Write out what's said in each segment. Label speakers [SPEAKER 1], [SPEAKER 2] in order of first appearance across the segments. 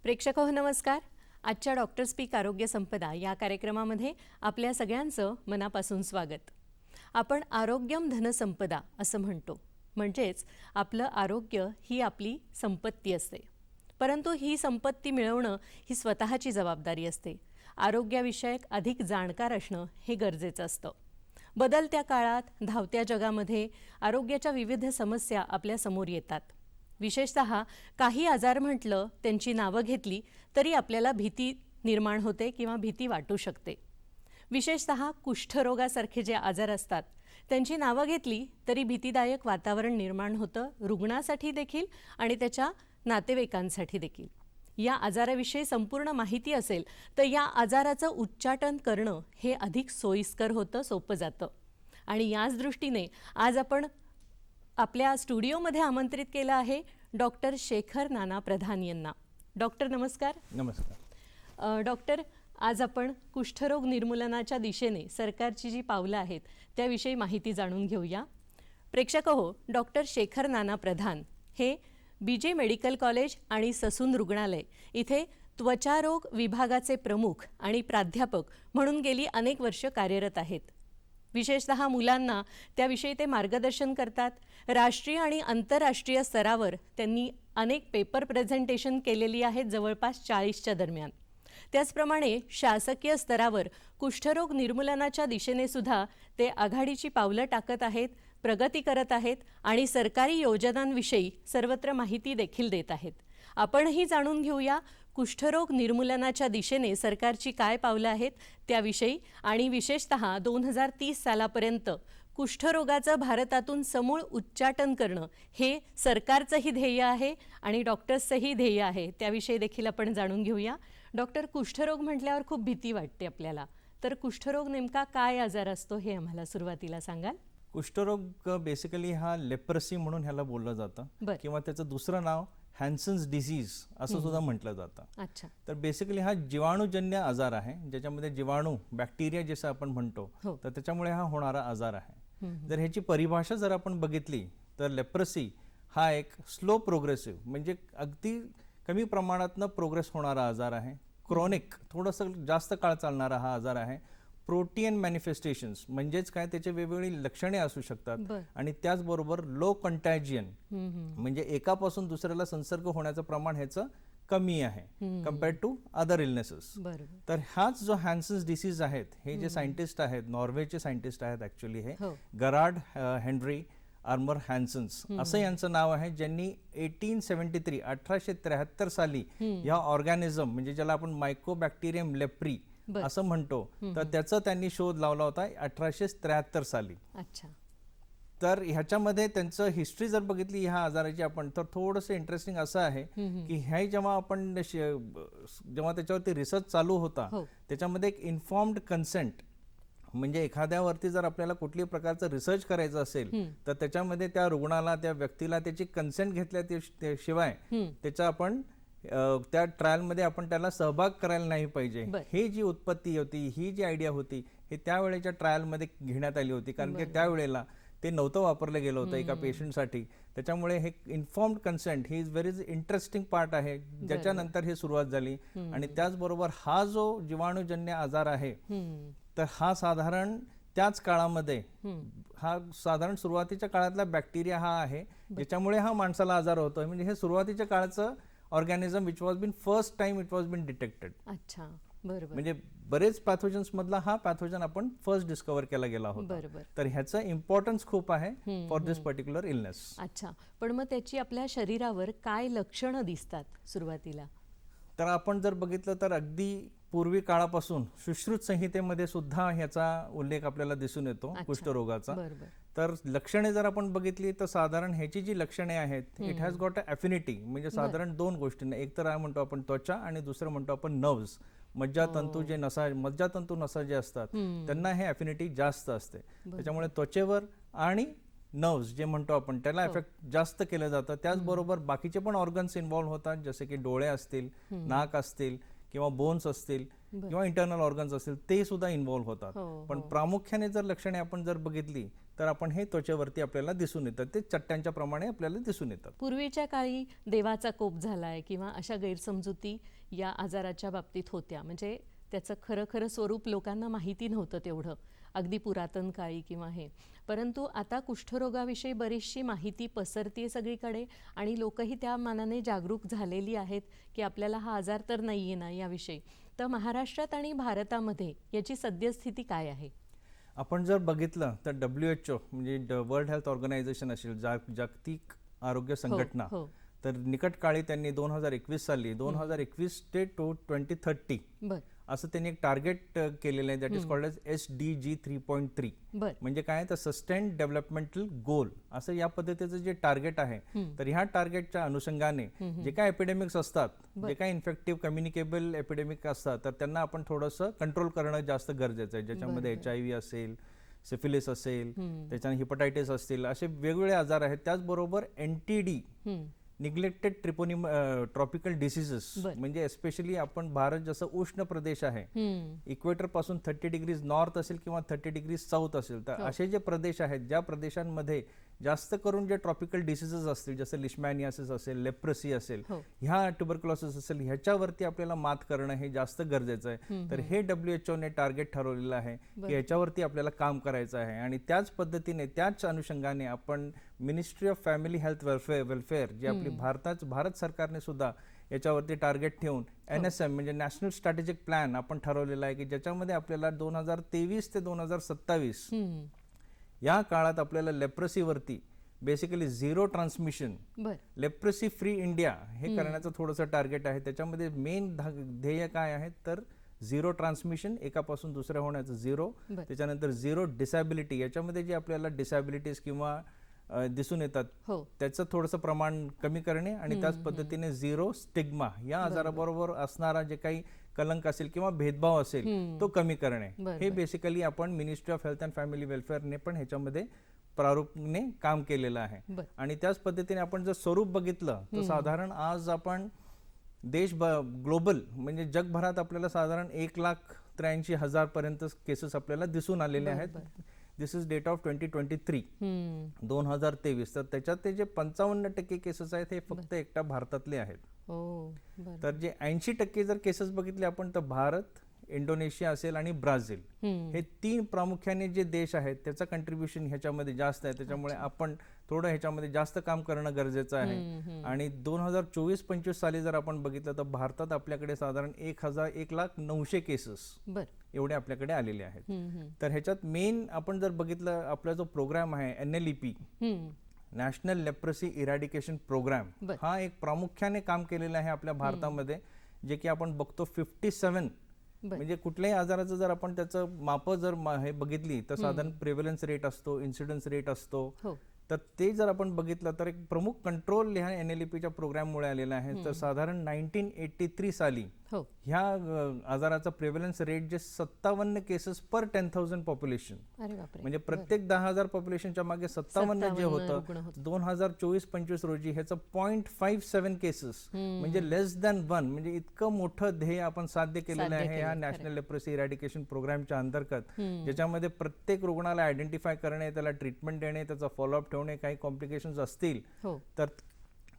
[SPEAKER 1] प्रेक्षक हो नमस्कार. आजच्या डॉक्टर स्पीक आरोग्य संपदा या कार्यक्रमामध्ये आपल्या सगळ्यांचं मनापासून स्वागत. आपण आरोग्यम धनसंपदा असं म्हणतो, म्हणजेच आपलं आरोग्य ही आपली संपत्ती असते. परंतु ही संपत्ती मिळवणं ही स्वतःची जबाबदारी असते. आरोग्याविषयक अधिक जाणकार असणं हे गरजेचं असतं. बदलत्या काळात धावत्या जगामध्ये आरोग्याच्या विविध समस्या आपल्या समोर येतात. विशेषतः काही आजार म्हटलं, त्यांची नावं घेतली तरी आपल्याला भीती निर्माण होते किंवा भीती वाटू शकते. विशेषतः कुष्ठरोगासारखे जे आजार असतात त्यांची नावं घेतली तरी भीतीदायक वातावरण निर्माण होतं, रुग्णासाठी देखील आणि त्याच्या नातेवाईकांसाठी देखील. या आजाराविषयी संपूर्ण माहिती असेल तर या आजाराचं उच्चाटन करणं हे अधिक सोयीस्कर होतं, सोपं जातं. आणि याच दृष्टीने आज आपण आपल्या स्टुडिओमध्ये आमंत्रित केलं आहे डॉक्टर शेखर नाना प्रधान यांना. डॉक्टर नमस्कार.
[SPEAKER 2] नमस्कार.
[SPEAKER 1] डॉक्टर, आज आपण कुष्ठरोग निर्मूलनाच्या दिशेने सरकारची जी पावलं आहेत त्याविषयी माहिती जाणून घेऊया. प्रेक्षक हो, डॉक्टर शेखर नाना प्रधान हे BJ मेडिकल कॉलेज आणि ससून रुग्णालय इथे त्वचारोग विभागाचे प्रमुख आणि प्राध्यापक म्हणून गेली अनेक वर्ष कार्यरत आहेत. विशेषतः मुलांना त्याविषयी ते मार्गदर्शन करतात. राष्ट्रीय आणि आंतरराष्ट्रीय स्तरावर त्यांनी अनेक पेपर प्रेझेंटेशन केलेली आहेत, जवळपास 40च्या दरम्यान. त्याचप्रमाणे शासकीय स्तरावर कुष्ठरोग निर्मूलनाच्या दिशेने सुद्धा ते आघाडीची पावलं टाकत आहेत, प्रगती करत आहेत आणि सरकारी योजनांविषयी सर्वत्र माहिती देखील देत आहेत. आपणही जाणून घेऊया कुष्ठरोग निर्मूलनाच्या दिशेने सरकारची काय पावलं आहेत त्याविषयी, आणि विशेषतः 2030 सालापर्यंत कुष्ठरोगाचं भारतातून समूळ उच्चाटन करणं हे सरकारचंही ध्येय आहे आणि डॉक्टर्सचंही ध्येय आहे. त्याविषयी देखील आपण जाणून घेऊया. डॉक्टर, कुष्ठरोग म्हटल्यावर खूप भीती वाटते आपल्याला, तर कुष्ठरोग नेमका काय आजार असतो हे आम्हाला सुरुवातीला सांगाल?
[SPEAKER 2] कुष्ठरोग बेसिकली हा लेप्रसी म्हणून ह्याला बोललं जातं किंवा त्याचं दुसरं नाव हॅन्सन्स डिसीज असं सुद्धा म्हटलं जातं.
[SPEAKER 1] अच्छा.
[SPEAKER 2] तर बेसिकली हा जीवाणूजन्य आजार आहे, ज्याच्यामध्ये जीवाणू, बॅक्टेरिया जसं आपण म्हणतो, तर त्याच्यामुळे हा होणारा आजार आहे. जर ह्याची परिभाषा जर आपण बघितली तर लेप्रसी हा एक स्लो प्रोग्रेसिव्ह, म्हणजे अगदी कमी प्रमाणातनं प्रोग्रेस होणारा आजार आहे. क्रोनिक, थोडंसं जास्त काळ चालणारा हा आजार आहे. प्रोटीन मॅनिफेस्टेशन्स म्हणजेच काय, त्याचे वेगवेगळी लक्षणे असू शकतात आणि त्याचबरोबर लो कंटॅजियन, म्हणजे एकापासून दुसऱ्याला संसर्ग होण्याचं प्रमाण ह्याचं कमी आहे कम्पेअर्ड टू अदर इलनेसेस. तर हाच जो हॅन्सन्स डिसीज आहेत, हे जे सायंटिस्ट आहेत, नॉर्वेचे सायंटिस्ट आहेत ॲक्च्युली, हे गरार्ड हेनरी आर्मर हॅन्सन्स असं यांचं नाव आहे, ज्यांनी 1873 साली ह्या ऑर्गॅनिझम, म्हणजे ज्याला आपण मायकोबॅक्टेरियम लेप्री असं म्हणतो, तर त्याचा त्यांनी शोध लावला होता 1873 साली.
[SPEAKER 1] अच्छा.
[SPEAKER 2] तर ह्याच्यामध्ये त्यांचं हिस्ट्री जर बघितली ह्या आजाराची आपण, तर थोडंसं इंटरेस्टिंग असं आहे की ह्या जेव्हा त्याच्यावरती रिसर्च चालू होता, त्याच्यामध्ये एक इन्फॉर्म्ड कन्सेंट, म्हणजे एखाद्यावरती जर आपल्याला कुठल्याही प्रकारचं रिसर्च करायचं असेल तर त्याच्यामध्ये त्या रुग्णाला, त्या व्यक्तीला त्याची कन्सेंट घेतल्याशिवाय त्याचा आपण त्या ट्रायलमध्ये आपण त्याला सहभाग करायला नाही पाहिजे. ही जी उत्पत्ती होती, ही जी आयडिया होती, हे त्यावेळेच्या ट्रायलमध्ये घेण्यात आली होती, कारण की त्यावेळेला ते नव्हतं वापरलं गेलं होतं एका पेशंटसाठी. त्याच्यामुळे हे informed consent he is very interesting part आहे, ज्याच्यानंतर हे सुरुवात झाली. आणि त्याचबरोबर हा जो जीवाणूजन्य आजार आहे, तर हा साधारण त्याच काळामध्ये, हा साधारण सुरुवातीच्या काळातला बॅक्टेरिया हा आहे, ज्याच्यामुळे हा माणसाला आजार होतोय. म्हणजे हे सुरुवातीच्या काळाचं organism which was been first time it was been detected.
[SPEAKER 1] अच्छा, बरोबर.
[SPEAKER 2] म्हणजे बरेच पॅथोजन्स मधला हा पॅथोजन आपण फर्स्ट डिस्कवर केला गेला होता. तर ह्याचं इम्पॉर्टन्स खूप आहे फॉर दिस पर्टिक्युलर इलनेस.
[SPEAKER 1] अच्छा, पण मग त्याची आपल्या शरीरावर काय लक्षणं दिसतात सुरुवातीला?
[SPEAKER 2] तर आपण जर बघितलं तर अगदी पूर्वी काळापासून सुश्रुत संहितेमध्ये सुद्धा ह्याचा उल्लेख आपल्याला दिसून येतो कुष्ठरोगाचा. तर लक्षणे जर आपण बघितली तर साधारण ह्याची जी लक्षणे आहेत इट हॅज गॉट अ ॲफिनिटी, म्हणजे साधारण दोन गोष्टींना, एक तर म्हणतो आपण त्वचा आणि दुसरं म्हणतो आपण नर्व्स, मज्जातंतू जे असतात त्यांना हे ॲफिनिटी जास्त असते. त्याच्यामुळे त्वचेवर आणि नर्व्स जे म्हणतो आपण त्याला इफेक्ट जास्त केलं जातं. त्याचबरोबर बाकीचे पण ऑर्गन्स इन्व्हॉल्व्ह होतात, जसे की डोळे असतील, नाक असतील किंवा बोन्स असतील किंवा इंटरनल ऑर्गन्स असतील, ते सुद्धा इन्व्हॉल्व्ह होतात. पण प्रामुख्याने जर लक्षणे आपण जर बघितली तर आपण हे त्वचेवरती आपल्याला दिसून येतात, ते चट्ट्यांच्या प्रमाणे आपल्याला दिसून येतात.
[SPEAKER 1] पूर्वीच्या काळी देवाचा कोप झालाय किंवा अशा गैरसमजुती या आजाराच्या बाबतीत होत्या, म्हणजे त्याचं खरं स्वरूप लोकांना माहिती नव्हतं तेवढं, अगदी पुरातन काळी किंवा हे. परंतु आता कुष्ठरोगाविषयी बरीचशी माहिती पसरतीये सगळीकडे आणि लोकही त्या मानाने जागरूक झालेली आहेत की आपल्याला हा आजार तर नाहीये ना याविषयी. तर महाराष्ट्रात आणि भारतामध्ये याची सद्यस्थिती काय आहे?
[SPEAKER 2] आपण जर बघितलं तर WHO म्हणजे वर्ल्ड हेल्थ ऑर्गनायझेशन असेल, जागतिक आरोग्य संघटना, तर निकट काळी त्यांनी 2021 साली 2021 ते 2030 असं त्यांनी एक टार्गेट केलेलं आहे, that is called as SDG 3.3. म्हणजे काय तर सस्टेन डेव्हलपमेंटल गोल असं या पद्धतीचं जे टार्गेट आहे. तर ह्या टार्गेटच्या अनुषंगाने जे काय एपिडेमिक्स असतात, जे काय इन्फेक्टिव्ह कम्युनिकेबल एपिडेमिक असतात, तर त्यांना आपण थोडंसं कंट्रोल करणं जास्त गरजेचं आहे. ज्याच्यामध्ये HIV असेल, सिफिलिस असेल, त्याच्याने हिपॅटायटिस असतील, असे वेगवेगळे आजार आहेत. त्याचबरोबर NTD निग्लेक्टेड ट्रॉपिकल डिसीजेस, म्हणजे एस्पेशली आपण भारत जसं उष्ण प्रदेश आहे, इक्वेटर पासून 30 डिग्रीज नॉर्थ असेल किंवा 30 डिग्रीज साऊथ असेल, तर असे जे प्रदेश आहेत ज्या प्रदेशांमध्ये जास्त करून जे ट्रॉपिकल डिसीजेस असतील, जसं लिशमॅनियासिस असेल, लेप्रेसी असेल, ह्या ट्युबरक्युलोसिस असेल, ह्याच्यावरती आपल्याला मात करणं हे जास्त गरजेचं आहे. तर हे WHO ने टार्गेट ठरवलेलं आहे की याच्यावरती आपल्याला काम करायचं आहे. आणि त्याच पद्धतीने त्याच अनुषंगाने आपण ministry of family health welfare जी आपली भारत सरकारने सुद्धा याच्यावरती टार्गेट ठेवून NSM म्हणजे नॅशनल स्ट्रॅटेजिक प्लॅन आपण ठरवलेला आहे की ज्याच्यामध्ये आपल्याला 2023 ते 2027 या काळात आपल्याला लेप्रेसीवरती basically zero transmission, leprosy free India हे करण्याचं थोडंसं टार्गेट आहे. त्याच्यामध्ये मेन ध्येय काय आहे तर झिरो ट्रान्समिशन, एकापासून दुसऱ्या होण्याचं झिरो, त्याच्यानंतर झिरो डिसॅबिलिटी, याच्यामध्ये जे आपल्याला डिसॅबिलिटीज किंवा दिसून येतात त्याचं थोडंसं प्रमाण कमी करणे, आणि त्याच पद्धतीने झिरो स्टिग्मा, या आजाराबरोबर असणारा जे काही कलंक असेल किंवा भेदभाव असेल तो कमी करणे. हे बेसिकली आपण ministry of health and family वेलफेअरने पण ह्याच्यामध्ये प्रारूपने काम केलेलं आहे. आणि त्याच पद्धतीने आपण जर स्वरूप बघितलं तर साधारण आज आपण ग्लोबल म्हणजे जगभरात आपल्याला साधारण 1,83,000 पर्यंत केसेस आपल्याला दिसून आलेले आहेत. दिस इज डेट ऑफ 2023 2023. तर त्याच्यात ते जे 55% केसेस आहेत हे फक्त एकटा भारतातले आहेत. तर जे 80% जर केसेस बघितले आपण तर भारत, इंडोनेशिया असेल आणि ब्राझील, हे तीन प्रामुख्याने जे देश आहेत त्याचं कंट्रीब्युशन ह्याच्यामध्ये जास्त आहे. त्याच्यामुळे आपण थोडं ह्याच्यामध्ये जास्त काम करणं गरजेचं आहे. आणि 2024-25 साली जर आपण बघितलं तर भारतात आपल्याकडे साधारण 1,09,000 केसेस एवढे आपल्याकडे आलेले आहेत. तर ह्याच्यात मेन आपण जर बघितलं आपला जो प्रोग्राम आहे NLEP, national leprosy eradication programme, हा एक प्रामुख्याने काम केलेलं आहे आपल्या भारतामध्ये, जे की आपण बघतो 57 म्हणजे कुठल्याही आजाराचं जर आपण त्याचं माप जर हे बघितली तर साधारण प्रिव्हलन्स रेट असतो, इन्सिडन्स रेट असतो, तर ते जर आपण बघितलं तर एक प्रमुख कंट्रोल ह्या NLEPच्या प्रोग्राममुळे आलेला आहे. तर साधारण 1983 साली ह्या आजाराचा प्रिव्हलन्स रेट जे 57 केसेस पर 10,000 पॉप्युलेशन, म्हणजे प्रत्येक 10,000 पॉप्युलेशनच्या मागे 57 जे होतं, 2024-25 रोजी ह्याचं 0.57 केसेस, म्हणजे लेस दॅन 1, म्हणजे इतकं मोठं ध्येय आपण साध्य केलेलं आहे या नॅशनल लेप्रेसी इरॅडिकेशन प्रोग्रामच्या अंतर्गत, ज्याच्यामध्ये प्रत्येक रुग्णाला आयडेंटिफाय करणे, त्याला ट्रीटमेंट देणे, त्याचा फॉलोअप ठेवणे, काही कॉम्प्लिकेशन्स असतील तर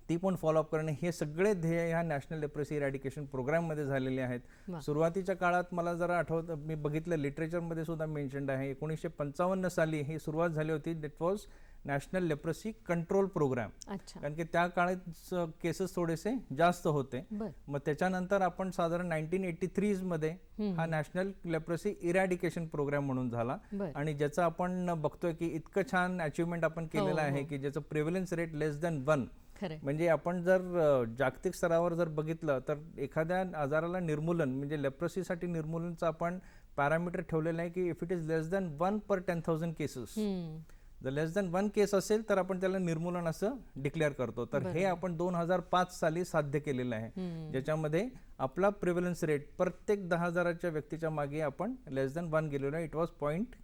[SPEAKER 2] ती पण फॉलोअप करणे, हे सगळे ध्येय ह्या नॅशनल लेप्रेसी इरॅडिकेशन प्रोग्राम मध्ये झालेले आहेत. सुरुवातीच्या काळात मला जरा आठवतं, मी बघितलं लिटरेचरमध्ये सुद्धा मेन्शन्ड आहे, 1955 साली ही सुरुवात झाली होती. That was national leprosy control programme, कारण की त्या काळात केसेस थोडेसे जास्त होते. मग त्याच्यानंतर आपण साधारण 1983 मध्ये हा नॅशनल लेप्रेसी इरॅडिकेशन प्रोग्राम म्हणून झाला, आणि ज्याचं आपण बघतोय की इतकं छान अचिव्हमेंट आपण केलेलं आहे की ज्याचं प्रिव्हलन्स रेट लेस दॅन 1. म्हणजे आपण जर जागतिक स्तरावर जर बघितलं तर एखाद्या आजाराला निर्मूलन म्हणजे लेप्रेसीसाठी निर्मूलनचं आपण पॅरामीटर ठेवलेलं आहे की if it is less than 1 per 10,000 cases, जर लेस दॅन 1 केस असेल तर आपण त्याला निर्मूलन असं डिक्लेअर करतो. तर हे आपण 2005 साली साध्य केलेलं आहे, ज्याच्यामध्ये आपला प्रिव्हलन्स रेट प्रत्येक 10,000च्या व्यक्तीच्या मागे आपण लेस दॅन 1 गेलेलो आहे. It was point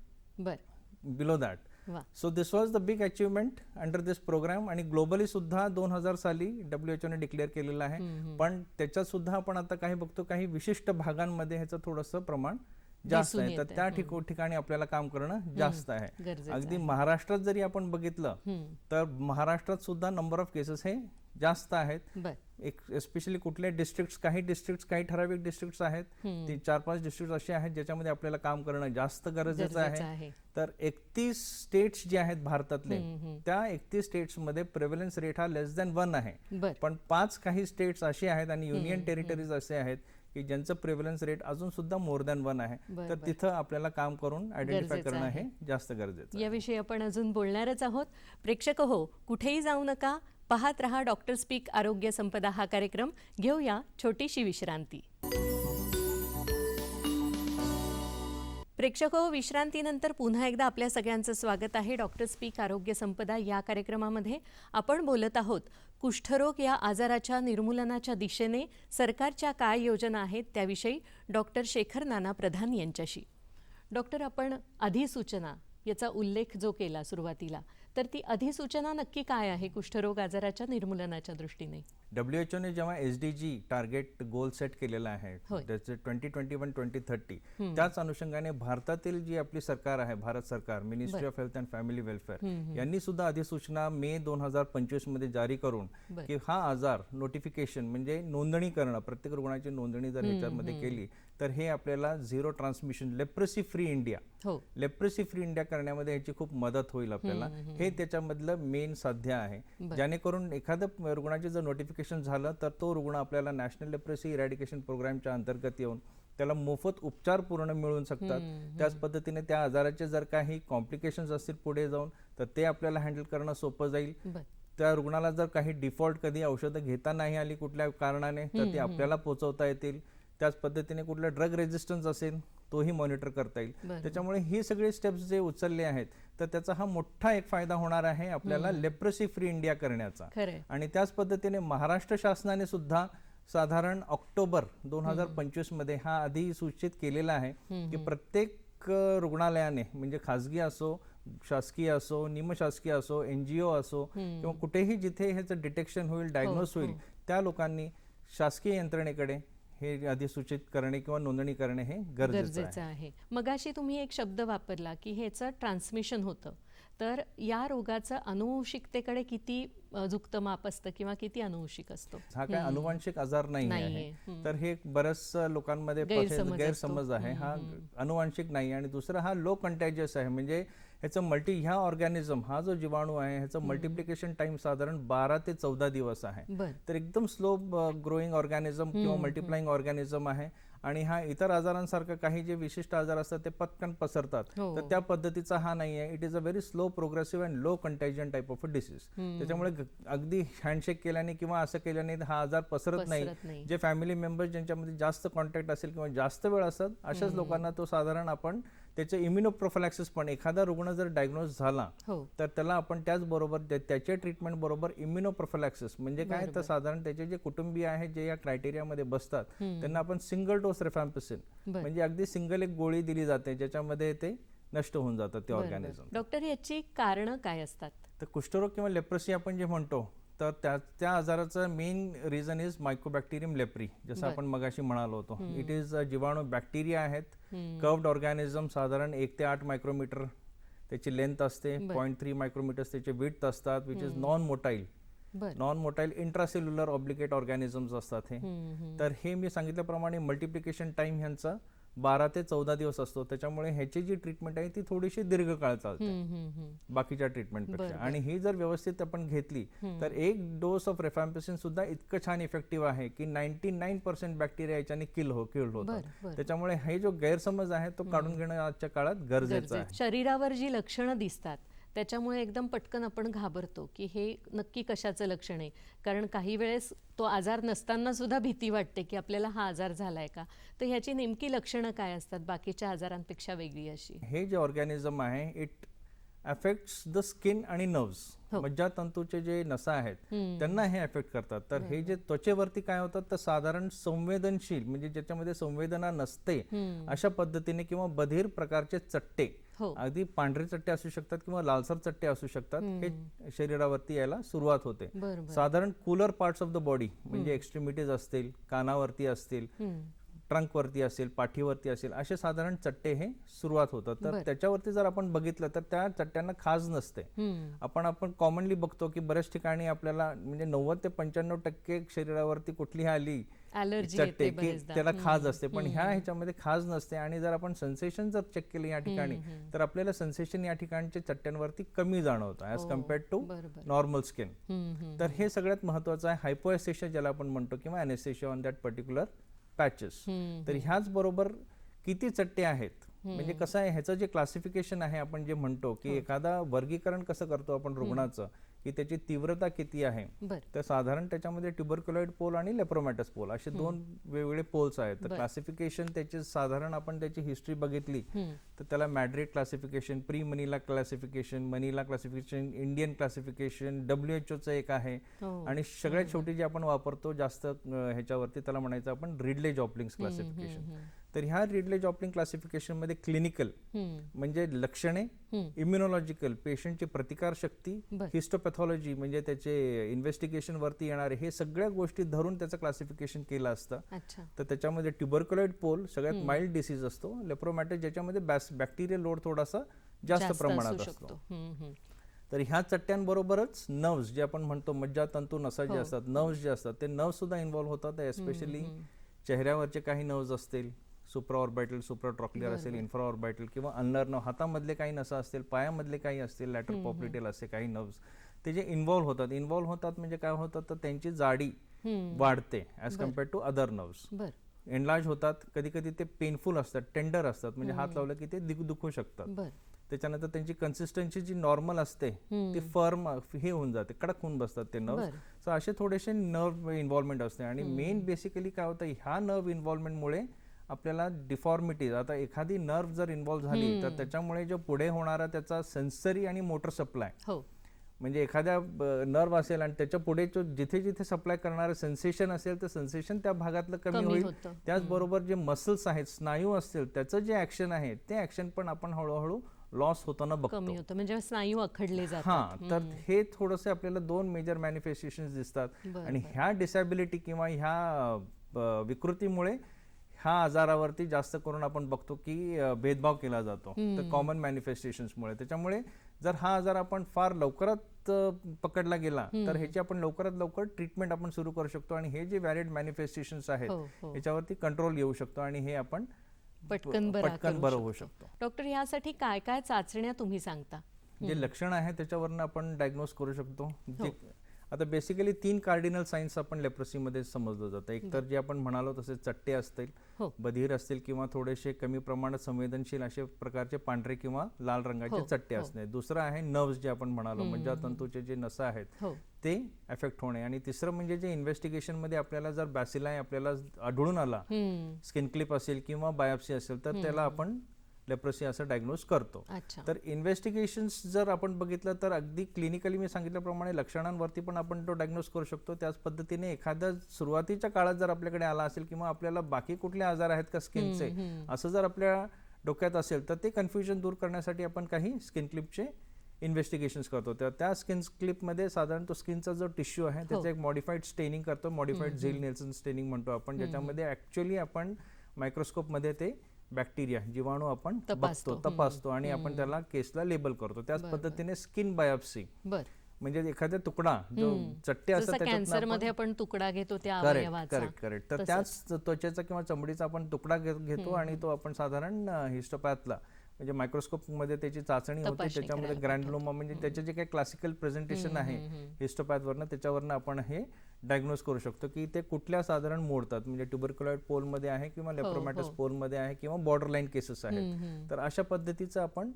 [SPEAKER 2] below that. So this was the big achievement under this programme. आणि ग्लोबली सुद्धा 2000 साली WHO ने डिक्लेअर केलेलं आहे. पण त्याच्यात सुद्धा आपण आता काही बघतो, काही विशिष्ट भागांमध्ये ह्याचं थोडंसं प्रमाण जास्त आहे. तर त्या ठिकाणी आपल्याला काम करणं जास्त आहे. अगदी महाराष्ट्रात जरी आपण बघितलं तर महाराष्ट्रात सुद्धा नंबर ऑफ केसेस हे जास्त आहेत. एक एस्पेशली कुठले डिस्ट्रिक्ट, काही ठराविक डिस्ट्रिक्ट आहेत, 4-5 डिस्ट्रिक्ट असे आहेत ज्याच्यामध्ये आपल्याला काम करणं जास्त गरजेचं आहे. तर 31 स्टेट्स जे आहेत भारतातले, त्या 31 स्टेट्समध्ये प्रिव्हलन्स रेट हा लेस दॅन 1 आहे. पण 5 काही स्टेट्स असे आहेत आणि युनियन टेरिटरीज असे आहेत की ज्यांचं प्रिव्हलन्स रेट अजून सुद्धा मोर दॅन 1 आहे. तर तिथं आपल्याला काम करून आयडेंटिफाय करणं हे जास्त गरजेचं आहे.
[SPEAKER 1] याविषयी आपण अजून बोलणारच आहोत. प्रेक्षक हो, कुठेही जाऊ नका, पाहत रहा डॉक्टर स्पीक आरोग्य संपदा हा कार्यक्रम. घेऊया छोटीशी विश्रांती. प्रेक्षक हो, विश्रांतीनंतर पुन्हा एकदा आपल्या सगळ्यांचं स्वागत आहे. डॉक्टर स्पीक आरोग्य संपदा या कार्यक्रमामध्ये आपण बोलत आहोत कुष्ठरोग या आजाराच्या निर्मूलनाच्या दिशेने सरकारच्या काय योजना आहेत त्याविषयी डॉक्टर शेखर नाना प्रधान यांच्याशी. डॉक्टर, आपण अधिसूचना याचा उल्लेख जो केला सुरुवातीला, तर ती अधिसूचना नक्की काय आहे कुष्ठरोग आजाराच्या निर्मूलनाच्या दृष्टीने?
[SPEAKER 2] WHO ने जेव्हा SDG टार्गेट गोल सेट केलेला आहे, त्याचे 2021-2030, त्याच अनुषंगाने भारतातील जी आपली सरकार आहे, भारत सरकार, ministry of health and family welfare, यांनी सुद्धा अधिसूचना मे 2025 मध्ये जारी करून की हा आजार नोटिफिकेशन म्हणजे नोंदणी करणं, प्रत्येक रुग्णाची नोंदणी जर ह्याच्यामध्ये केली तर हे आपल्याला zero transmission leprosy free India, leprosy free India करण्यामध्ये याची खूप मदत होईल आपल्याला. हे त्याच्यामधलं मेन साध्य आहे, जेणेकरून एखाद्या रुग्णाचे जर नोटिफिकेशन झालं तर तो रुग्ण आपल्याला नॅशनल लेप्रेसी इरॅडिकेशन प्रोग्रामच्या अंतर्गत येऊन त्याला मोफत उपचार पूर्ण मिळू शकतात. त्याच पद्धतीने त्या आजाराचे जर काही कॉम्प्लिकेशन्स असतील पुढे जाऊन तर ते आपल्याला हँडल करणं सोपं जाईल. त्या रुग्णाला जर काही डिफॉल्ट कधी औषधं घेता नाही आली कुठल्या कारणाने तर ते आपल्याला पोहोचवता येतील. त्याच पद्धतीने कुठला ड्रग रेजिस्टन्स असेल तोही मॉनिटर करता येईल. त्याच्यामुळे ही सगळे स्टेप्स जे उचलले आहेत तर त्याचा हा मोठा एक फायदा होणार आहे आपल्याला लेप्रेसी फ्री इंडिया करण्याचा. आणि त्याच पद्धतीने महाराष्ट्र शासनाने सुद्धा साधारण ऑक्टोबर 2025 मध्ये हा अधिसूचित केलेला आहे की प्रत्येक रुग्णालयाने, म्हणजे खाजगी असो, शासकीय असो, निमशासकीय असो, NGO असो किंवा कुठेही जिथे ह्याचं डिटेक्शन होईल, डायग्नोस होईल, त्या लोकांनी शासकीय यंत्रणेकडे हे अधिसूचित करणे किंवा नोंदणी करणे हे गरजेचं आहे.
[SPEAKER 1] मगाशी तुम्ही एक शब्द वापरला की ह्याचं ट्रान्समिशन होतं, तर या रोगाचं अनुवंशिकतेकडे किती झुकतं माप असतं किंवा किती अनुवंशिक असतो?
[SPEAKER 2] हा काय अनुवांशिक आजार नाही आहे, तर हे बऱ्याच लोकांमध्ये गैरसमज आहे. हा अनुवांशिक नाही. आणि दुसरा हा लो कंटॅजियस आहे, म्हणजे ह्याचं ह्या ऑर्गॅनिझम, हा जो जीवाणू आहे ह्याचं मल्टिप्लिकेशन टाइम साधारण 12 ते 14 दिवस आहे. तर एकदम स्लो ग्रोईंग ऑर्गॅनिझम किंवा मल्टिप्लाइंग ऑर्गॅनिझम आहे. आणि हा इतर आजारांसारखं काही जे विशिष्ट आजार असतात ते पटकन पसरतात, तर त्या पद्धतीचा हा नाही आहे. It is a very slow progressive and low contagion type of a disease. त्याच्यामुळे अगदी हँडशेक केल्याने किंवा असं केल्याने हा आजार पसरत नाही. जे फॅमिली मेंबर्स ज्यांच्यामध्ये जास्त कॉन्टॅक्ट असेल किंवा जास्त वेळ असतात अशाच लोकांना तो साधारण आपण त्याचे इम्युनोप्रोफिलॅक्सिस, पण एखादा रुग्ण जर डायग्नोज झाला तर त्याला आपण त्याचबरोबर त्याच्या ट्रीटमेंट बरोबर इम्युनोप्रोफिलॅक्सिस म्हणजे काय, तर साधारण त्याचे जे कुटुंबीय आहेत जे या क्रायटेरियामध्ये बसतात त्यांना आपण सिंगल डोस रिफॅम्पिसिन म्हणजे अगदी सिंगल एक गोळी दिली जाते ज्याच्यामध्ये ते नष्ट होऊन जातात ते ऑर्गॅनिझम.
[SPEAKER 1] डॉक्टर, याची कारणं काय असतात?
[SPEAKER 2] तर कुष्ठरोग किंवा लेप्रेसी आपण जे म्हणतो तर त्या आजाराचं main reason is Mycobacterium leprae, जसं आपण मगाशी म्हणालो होतो. इट इज जीवाणू बॅक्टेरिया आहेत, कर्व्ड ऑर्गॅनिझम, साधारण 1 ते 8 मायक्रोमीटर त्याची लेंथ असते, 0.3 मायक्रोमीटर्स त्याचे विड्थ असतात, which is non motile intracellular obligate organisms असतात हे. तर हे मी सांगितल्याप्रमाणे मल्टिप्लिकेशन टाइम ह्यांचा 12 ते 14 दिवस असतो. त्याच्यामुळे ह्याची जी ट्रीटमेंट आहे ती थोडीशी दीर्घकाळ चालते बाकीच्या ट्रीटमेंटपेक्षा. आणि ही जर व्यवस्थित आपण घेतली तर एक डोस ऑफ रिफॅम्पिसिन सुद्धा इतकं छान इफेक्टिव्ह आहे की 99% बॅक्टेरिया याच्याने किल होतात. त्याच्यामुळे हे जो गैरसमज आहे तो काढून घेणं आजच्या काळात गरजेचं आहे.
[SPEAKER 1] शरीरावर जी लक्षणं दिसतात त्याच्यामुळे एकदम पटकन आपण घाबरतो की हे नक्की कशाचं लक्षण आहे, कारण काही वेळेस तो आजार नसताना सुद्धा भीती वाटते की आपल्याला हा आजार झालाय का. तर ह्याची नेमकी लक्षणं काय असतात बाकीच्या आजारांपेक्षा वेगळी अशी?
[SPEAKER 2] हे जे ऑर्गॅनिझम आहे इट अफेक्ट्स द स्किन आणि नर्व्स, मज्जातंतूचे जे नसा आहेत त्यांना हे अफेक्ट करतात. तर हे जे त्वचेवरती काय होतात तर साधारण संवेदनशील म्हणजे ज्याच्यामध्ये संवेदना नसते अशा पद्धतीने किंवा बधीर प्रकारचे चट्टे, अगदी पांढरे चट्टे असू शकतात किंवा लालसर चट्टे असू शकतात, हे शरीरावरती यायला सुरुवात होते. साधारण cooler parts of the body म्हणजे एक्स्ट्रीमिटीज असतील, कानावरती असतील, ट्रंक वरती असेल, पाठीवरती असेल, असे साधारण चट्टे हे सुरुवात होतात. तर त्याच्यावरती जर आपण बघितलं तर त्या चट्ट्यांना खाज नसते. आपण कॉमनली बघतो की बऱ्याच ठिकाणी आपल्याला म्हणजे 90 ते 95% शरीरावरती कुठलीही आली चट्टे की त्याला खाज असते, पण ह्याच्यामध्ये खाज नसते. आणि जर आपण सेन्सेशन जर चेक केलं या ठिकाणी तर आपल्याला सेन्सेशन या ठिकाणच्या चट्ट्यांवरती कमी जाणवतं as compared to normal skin. तर हे सगळ्यात महत्वाचं आहे हायपोएस्थेशिया ज्याला आपण म्हणतो किंवा anaesthesia on that particular patches. तर ह्याच बरोबर किती चट्टे आहेत म्हणजे कसं आहे ह्याचं जे क्लासिफिकेशन आहे आपण जे म्हणतो की एखादा वर्गीकरण कसं करतो आपण रुग्णाचं की त्याची तीव्रता किती आहे, तर साधारण त्याच्यामध्ये ट्युबरक्युलॉइड पोल आणि लेप्रोमॅटस पोल असे दोन वेगवेगळे पोल्स आहेत. तर क्लासिफिकेशन त्याचे साधारण आपण त्याची हिस्ट्री बघितली तर त्याला Madrid classification, pre Manila classification, Manila classification, Indian classification, WHO चं एक आहे आणि सगळ्यात शेवटी जे आपण वापरतो जास्त ह्याच्यावरती त्याला म्हणायचं आपण रिडले जॉपलिंग्स क्लासिफिकेशन. तर ह्या रिडले जॉपलिंग क्लासिफिकेशन मध्ये क्लिनिकल म्हणजे लक्षणे, इम्युनॉलॉजिकल पेशंटची प्रतिकारशक्ती, हिस्टोपॅथॉलॉजी म्हणजे त्याचे इन्व्हेस्टिगेशन वरती येणारे हे सगळ्या गोष्टी धरून त्याचं क्लासिफिकेशन केलं असतं. तर त्याच्यामध्ये ट्युबरक्युलॉइड पोल सगळ्यात माइल्ड डिसीज असतो, लेप्रोमॅटिस ज्याच्यामध्ये बॅक्टेरियल लोड थोडासा जास्त प्रमाणात असतो. तर ह्या चट्ट्यांबरोबरच नर्व्स जे आपण म्हणतो मज्जातंतू नसा जे असतात, नर्व्स जे असतात ते नर्व्स सुद्धा इन्व्हॉल्व्ह होतात. एस्पेशली चेहऱ्यावरचे काही नर्व्स असतील, सुप्राऑर्बिटल, सुप्राट्रॉक्युलर असेल, इन्फ्राऑर्बिटल किंवा अल्नर नर्व, हातामधले काही नसा असतील, पायामधले काही असतील, लॅटरल पॉप्लिटेल असे काही नर्व्स ते जे इन्व्हॉल्व्ह होतात म्हणजे काय होतात तर त्यांची जाडी वाढते as compared to other nerves. Enlarge होतात, कधी कधी ते पेनफुल असतात, टेंडर असतात म्हणजे हात लावलं की ते दुखू शकतात. त्याच्यानंतर त्यांची कन्सिस्टन्सी जी नॉर्मल असते ती फर्म हे होऊन जाते, कडक होऊन बसतात ते नर्व्स. सो असे थोडेसे नर्व इन्व्हॉल्वमेंट असते आणि मेन बेसिकली काय होतं ह्या नर्व इन्व्हॉल्वमेंटमुळे आपल्याला डिफॉर्मिटीज, आता एखादी नर्व जर इन्व्हॉल्व्ह झाली तर त्याच्यामुळे जो पुढे होणारा त्याचा सेन्सरी आणि मोटर सप्लाय म्हणजे एखाद्या नर्व असेल आणि त्याच्या पुढे जिथे जिथे सप्लाय करणारं सेन्सेशन असेल तर सेन्सेशन त्या भागातलं कमी होईल. त्याचबरोबर जे मसल्स आहेत, स्नायू असतील, त्याचं जे ऍक्शन आहे ते ऍक्शन पण आपण हळूहळू लॉस होताना बघतो,
[SPEAKER 1] कमी होतं म्हणजे स्नायू अखडले जातात.
[SPEAKER 2] हां, तर हे थोडंसं आपल्याला दोन मेजर मॅनिफेस्टेशन्स दिसतात आणि ह्या डिसॅबिलिटी किंवा ह्या विकृतीमुळे ह्या आजारावरती जास्त करून आपण बघतो की भेदभाव केला जातो तर कॉमन मॅनिफेस्टेशन्समुळे. त्याच्यामुळे जर हा आजार आपण फार लवकरात पकडला गेला तर ह्याची आपण लवकरात लवकर ट्रीटमेंट आपण सुरू करू शकतो आणि हे जे व्हॅलिड मॅनिफेस्टेशन्स आहेत याच्यावरती कंट्रोल येऊ शकतो आणि हे आपण
[SPEAKER 1] पटकन बरं होऊ शकतो. डॉक्टर यासाठी काय काय चाचण्या तुम्ही सांगता?
[SPEAKER 2] जे लक्षण आहे त्याच्यावरनं आपण डायग्नोज करू शकतो. आता बेसिकली 3 कार्डिनल साइन्स आपण लेप्रोसीमध्ये समजलं जातं. एक तर जे आपण म्हणालो तसे चट्टे असतील, बधीर असतील किंवा थोडेसे कमी प्रमाणात संवेदनशील असे प्रकारचे पांढरे किंवा लाल रंगाचे चट्टे असणे. दुसरं आहे नर्व्स जे आपण म्हणालो मज्जातंतूचे जे नसा आहेत ते अफेक्ट होणे. आणि तिसरं म्हणजे जे इन्व्हेस्टिगेशन मध्ये आपल्याला जर बॅसिलाई आपल्याला आढळून आला, स्किन क्लिप असेल किंवा बायोप्सी असेल तर त्याला आपण लेप्रोसी असं डायग्नोज करतो. तर इन्व्हेस्टिगेशन्स जर आपण बघितलं तर अगदी क्लिनिकली मी सांगितल्याप्रमाणे लक्षणांवरती पण आपण तो डायग्नोज करू शकतो. त्याच पद्धतीने एखाद्या सुरुवातीच्या काळात जर आपल्याकडे आला असेल किंवा आपल्याला बाकी कुठले आजार आहेत का स्किनचे असं जर आपल्या डोक्यात असेल तर ते कन्फ्युजन दूर करण्यासाठी आपण काही स्किन क्लिपचे इन्व्हेस्टिगेशन्स करतो. त्या स्किन क्लिपमध्ये साधारण तो स्किनचा जो टिश्यू आहे त्याचं एक मॉडिफाईड स्टेनिंग करतो, मॉडिफाईड झेल नेल्सन स्टेनिंग म्हणतो आपण, ज्याच्यामध्ये ऍक्च्युअली आपण मायक्रोस्कोपमध्ये ते बॅक्टेरिया जीवाणू आपण तपासतो आणि आपण त्याला केसला लेबल करतो. त्याच पद्धतीने स्किन बायोप्सी म्हणजे एखादा तुकडा जो चट्टे असतात
[SPEAKER 1] कॅन्सरमध्ये आपण तुकडा घेतो त्या
[SPEAKER 2] अवयवाचा, करेक्ट, तर त्याच त्वचेचा किंवा चमडीचा आपण तुकडा घेतो आणि तो आपण साधारण हिस्टोपॅथला म्हणजे मायक्रोस्कोप मध्ये त्याची चाचणी होते. त्याच्यामध्ये ग्रॅन्युलोमा म्हणजे त्याचे जे काही क्लासिकल प्रेझेंटेशन आहे हिस्टोपॅथवरनं त्याच्यावरनं आपण हे डायग्नोज करू शकतो की ते कुठल्या साधारण मोडतात म्हणजे ट्युबरक्युलॉइड पोलमध्ये आहे किंवा लेप्रोमॅटस पोलमध्ये आहे किंवा बॉर्डरलाईन केसेस आहेत. तर अशा पद्धतीचं आपण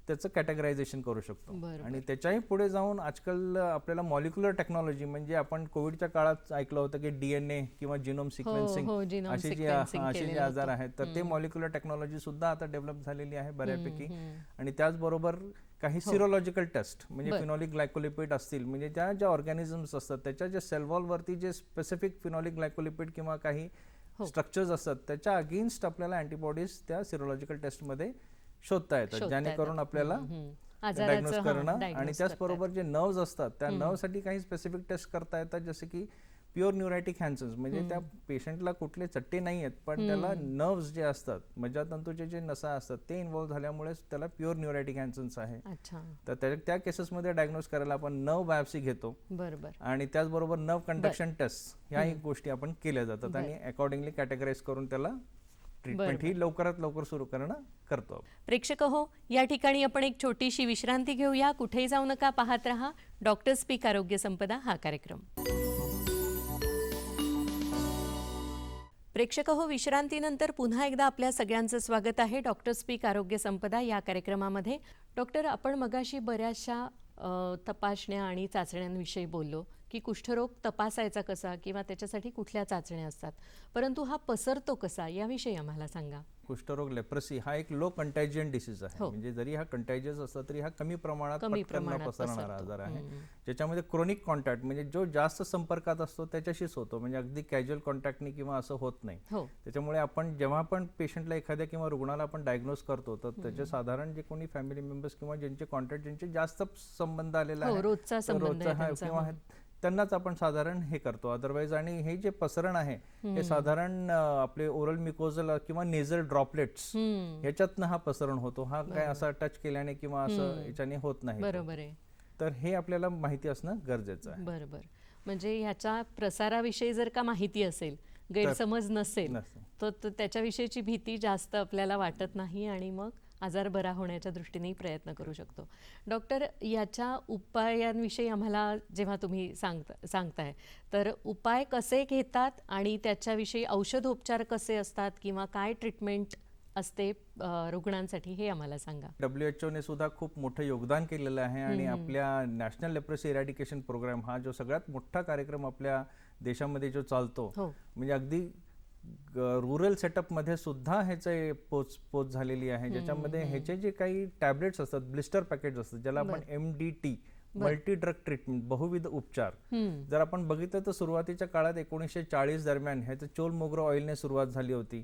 [SPEAKER 2] त्याचं कॅटेगरायझेशन करू शकतो. आणि त्याच्याही पुढे जाऊन आजकाल आपल्याला मॉलिक्युलर टेक्नॉलॉजी म्हणजे आपण कोविडच्या काळात ऐकलं होतं की DNA किंवा जिनोम सिक्वेन्सिंग असे जे आजार आहेत तर ते मॉलिक्युलर टेक्नॉलॉजी सुद्धा आता डेव्हलप झालेली आहे बऱ्यापैकी. आणि त्याचबरोबर काही सिरोलॉजिकल टेस्ट म्हणजे फिनॉलिक ग्लायकोलिपिड असतील, म्हणजे त्या ज्या ऑर्गॅनिझम्स असतात त्याच्या ज्या सेल वॉलवरती जे स्पेसिफिक फिनॉलिक ग्लायकोलिपिड किंवा काही स्ट्रक्चर्स असतात त्याच्या अगेन्स्ट आपल्याला अँटीबॉडीज त्या सिरोलॉजिकल टेस्टमध्ये शोधता येतात, जेणेकरून आपल्याला डायग्नोज करणं. आणि त्याचबरोबर जे नर्व्स असतात त्या नर्वसाठी काही स्पेसिफिक टेस्ट करता येतात, जसे की प्युअर न्यूरायटिक हॅन्सन्स, म्हणजे त्या पेशंटला कुठले चट्टे नाही आहेत पण त्याला नर्व्स जे असतात, मज्जातंतूचे जे नसा असतात ते इन्व्हॉल्व्ह झाल्यामुळे त्याला प्युअर न्यूरायटिक हॅन्सन्स आहे. तर त्या केसेसमध्ये डायग्नोज करायला आपण नर्व बायोप्सी घेतो. आणि त्याचबरोबर नर्व कंडक्शन टेस्ट ह्याही गोष्टी आपण केल्या जातात आणि अकॉर्डिंगली कॅटेगराईज करून त्याला ट्रीटमेंट ही लवकरात लवकर सुरू करतो.
[SPEAKER 1] प्रेक्षक हो, या ठिकाणी आपण एक छोटीशी विश्रांती घेऊया. कुठेही जाऊ नका, पाहत रहा डॉक्टर स्पीक आरोग्य संपदा हा कार्यक्रम. प्रेक्षक हो, विश्रांतीनंतर पुन्हा एकदा आपल्या सगळ्यांचं स्वागत आहे डॉक्टर स्पीक आरोग्य संपदा या कार्यक्रमामध्ये. डॉक्टर, आपण मगाशी बऱ्याचशा तपासण्या आणि चाचण्यांविषयी बोललो की कुष्ठरोग तपासायचा कसा किंवा त्याच्यासाठी कुठल्या चाचण्या असतात, परंतु हा पसरतो कसा याविषयी आम्हाला सांगा.
[SPEAKER 2] कुष्ठरोग लेप्रसी हा एक लो कंटॅजियन डिसीज आहे. म्हणजे जरी हा कंटॅजियस असला तरी हा कमी प्रमाणात पसरणारा आजार आहे, ज्याच्यामध्ये क्रोनिक कॉन्टॅक्ट म्हणजे जो जास्त संपर्कात असतो त्याच्याशीच होतो, म्हणजे अगदी कॅज्युअल कॉन्टॅक्टने किंवा असं होत नाही. त्याच्यामुळे आपण जेव्हा पण पेशंटला एखाद्या किंवा रुग्णाला आपण डायग्नोज करतो तर त्याचे साधारण जे कोणी फॅमिली मेंबर्स किंवा ज्यांचे कॉन्टॅक्ट ज्यांचे जास्त संबंध आलेला आहे
[SPEAKER 1] रोजचा
[SPEAKER 2] किंवा त्यांनाच आपण साधारण हे करतो. अदरवाईज आणि हे जे पसरण आहे हे साधारण आपले ओरल मिकोजल किंवा नेझल ड्रॉपलेट्स ह्याच्यातनं हा पसरण होतो. हा काय असा टच केल्याने किंवा असं याच्याने होत नाही.
[SPEAKER 1] बरोबर आहे.
[SPEAKER 2] तर हे आपल्याला माहिती असणं गरजेचं आहे.
[SPEAKER 1] बरोबर. म्हणजे ह्याच्या प्रसाराविषयी जर का माहिती असेल, गैरसमज नसेल तर त्याच्याविषयीची भीती जास्त आपल्याला वाटत नाही आणि मग आजार बरा होण्याच्या दृष्टीने प्रयत्न करू शकतो. डॉक्टर, याच्या उपायांविषयी आम्हाला जेव्हा तुम्ही सांगताय तर उपाय कसे घेतात आणि त्याच्याविषयी औषधोपचार कसे असतात किंवा काय ट्रीटमेंट असते रुग्णांसाठी हे आम्हाला सांगा.
[SPEAKER 2] WHO ने सुद्धा खूप मोठं योगदान केलेलं आहे आणि आपल्या नॅशनल लेप्रसी इरॅडिकेशन प्रोग्राम हा जो सगळ्यात मोठा कार्यक्रम आपल्या देशामध्ये जो चालतो, म्हणजे अगदी रुरल सेटअपमध्ये सुद्धा ह्याचे पोच झालेली आहे, ज्याच्यामध्ये ह्याचे जे काही टॅबलेट्स असतात, ब्लिस्टर पॅकेट्स असतात, ज्याला आपण MDT मल्टी ड्रग ट्रीटमेंट बहुविध उपचार, जर आपण बघितलं तर सुरुवातीच्या काळात 1940 दरम्यान ह्याचं चोल मोगरा ऑइलने सुरुवात झाली होती.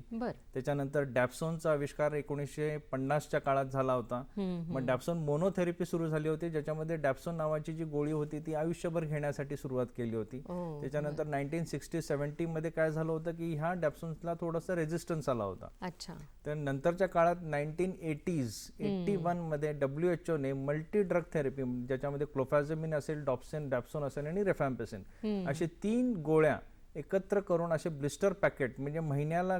[SPEAKER 2] त्याच्यानंतर डॅप्सोनचा आविष्कार 1950च्या काळात झाला होता. मग डॅप्सोन मोनोथेरपी सुरू झाली होती, ज्याच्यामध्ये डॅप्सोन नावाची जी गोळी होती ती आयुष्यभर घेण्यासाठी सुरुवात केली होती. त्याच्यानंतर 1960-70 मध्ये काय झालं होतं की ह्या डॅप्सोनला थोडासा रेजिस्टन्स आला होता. तर नंतरच्या काळात 1981 मध्ये WHO ने मल्टी ड्रग थेरपी, ज्याच्यामध्ये क्लोफॅझेमिन असेल, डॅप्सोन असेल आणि रेफॅम्पेसिन असे 3 गोळ्या एकत्र करून असे ब्लिस्टर पॅकेट, म्हणजे महिन्याला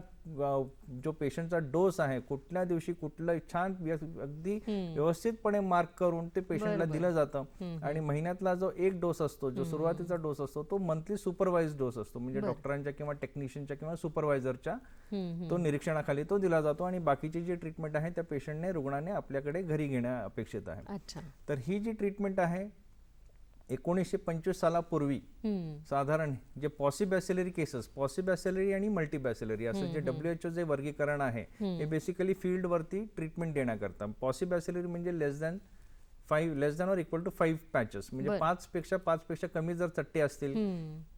[SPEAKER 2] जो पेशंटचा डोस आहे कुठल्या दिवशी कुठलं छान अगदी व्यवस्थितपणे मार्क करून ते पेशंटला दिलं जातं. आणि महिन्यातला जो एक डोस असतो, जो सुरुवातीचा डोस असतो, तो मंथली सुपरवाइज डोस असतो, म्हणजे डॉक्टरांच्या किंवा टेक्निशियनच्या किंवा सुपरवायझरच्या तो निरीक्षणाखाली तो दिला जातो. आणि बाकीची जी ट्रीटमेंट आहे त्या पेशंटने रुग्णाने आपल्याकडे घरी घेणं अपेक्षित आहे. तर ही जी ट्रीटमेंट आहे 1925 सालापूर्वी साधारण जे पॉसिबॅसिलरी केसेस, पॉसिबॅसिलरी आणि मल्टीबॅसिलरी असं जे WHO जे वर्गीकरण आहे हे बेसिकली फील्ड वरती ट्रीटमेंट देण्याकरता. पॉसिबॅसिलरी म्हणजे less than or equal to 5 patches, म्हणजे 5 पेक्षा कमी जर चट्टे असतील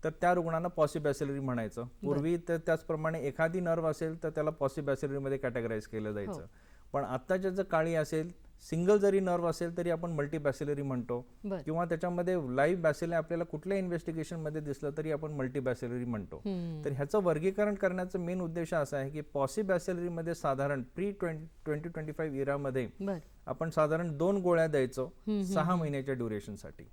[SPEAKER 2] तर त्या रुग्णांना पॉसिबॅसिलरी म्हणायचं. पूर्वी तर त्याचप्रमाणे एखादी नर्व असेल तर त्याला पॉसिबॅसिलरी मध्ये कॅटेगराईज केलं जायचं. पण आत्ताच्या जर काळी असेल, सिंगल जरी नर्व असेल तरी आपण मल्टीबॅसिलरी म्हणतो, किंवा त्याच्यामध्ये लाईव्ह बॅसिले आपल्याला कुठल्या इन्व्हेस्टिगेशन मध्ये दिसलं तरी आपण मल्टीबॅसिलरी म्हणतो. तर ह्याचं वर्गीकरण करण्याचा मेन उद्देश असा आहे की पॉसिबॅसिलरी मध्ये साधारण प्री 2025 इरामध्ये आपण साधारण 2 गोळ्या द्यायचो 6 महिन्याच्या ड्युरेशनसाठी.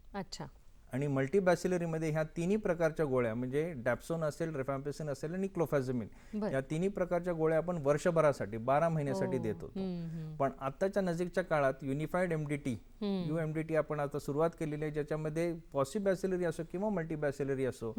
[SPEAKER 2] आणि मल्टीबॅसिलरीमध्ये ह्या तिन्ही प्रकारच्या गोळ्या, म्हणजे डॅप्सोन असेल, रेफॅम्पेसिन असेल आणि क्लोफॅझेमिन, या तिन्ही प्रकारच्या गोळ्या आपण वर्षभरासाठी 12 महिन्यासाठी देत होतो. पण आताच्या नजीकच्या काळात युनिफाईड MDT UMDT आपण आता सुरुवात केलेली आहे, ज्याच्यामध्ये पॉसिबॅसिलरी असो किंवा मल्टीबॅसिलरी असो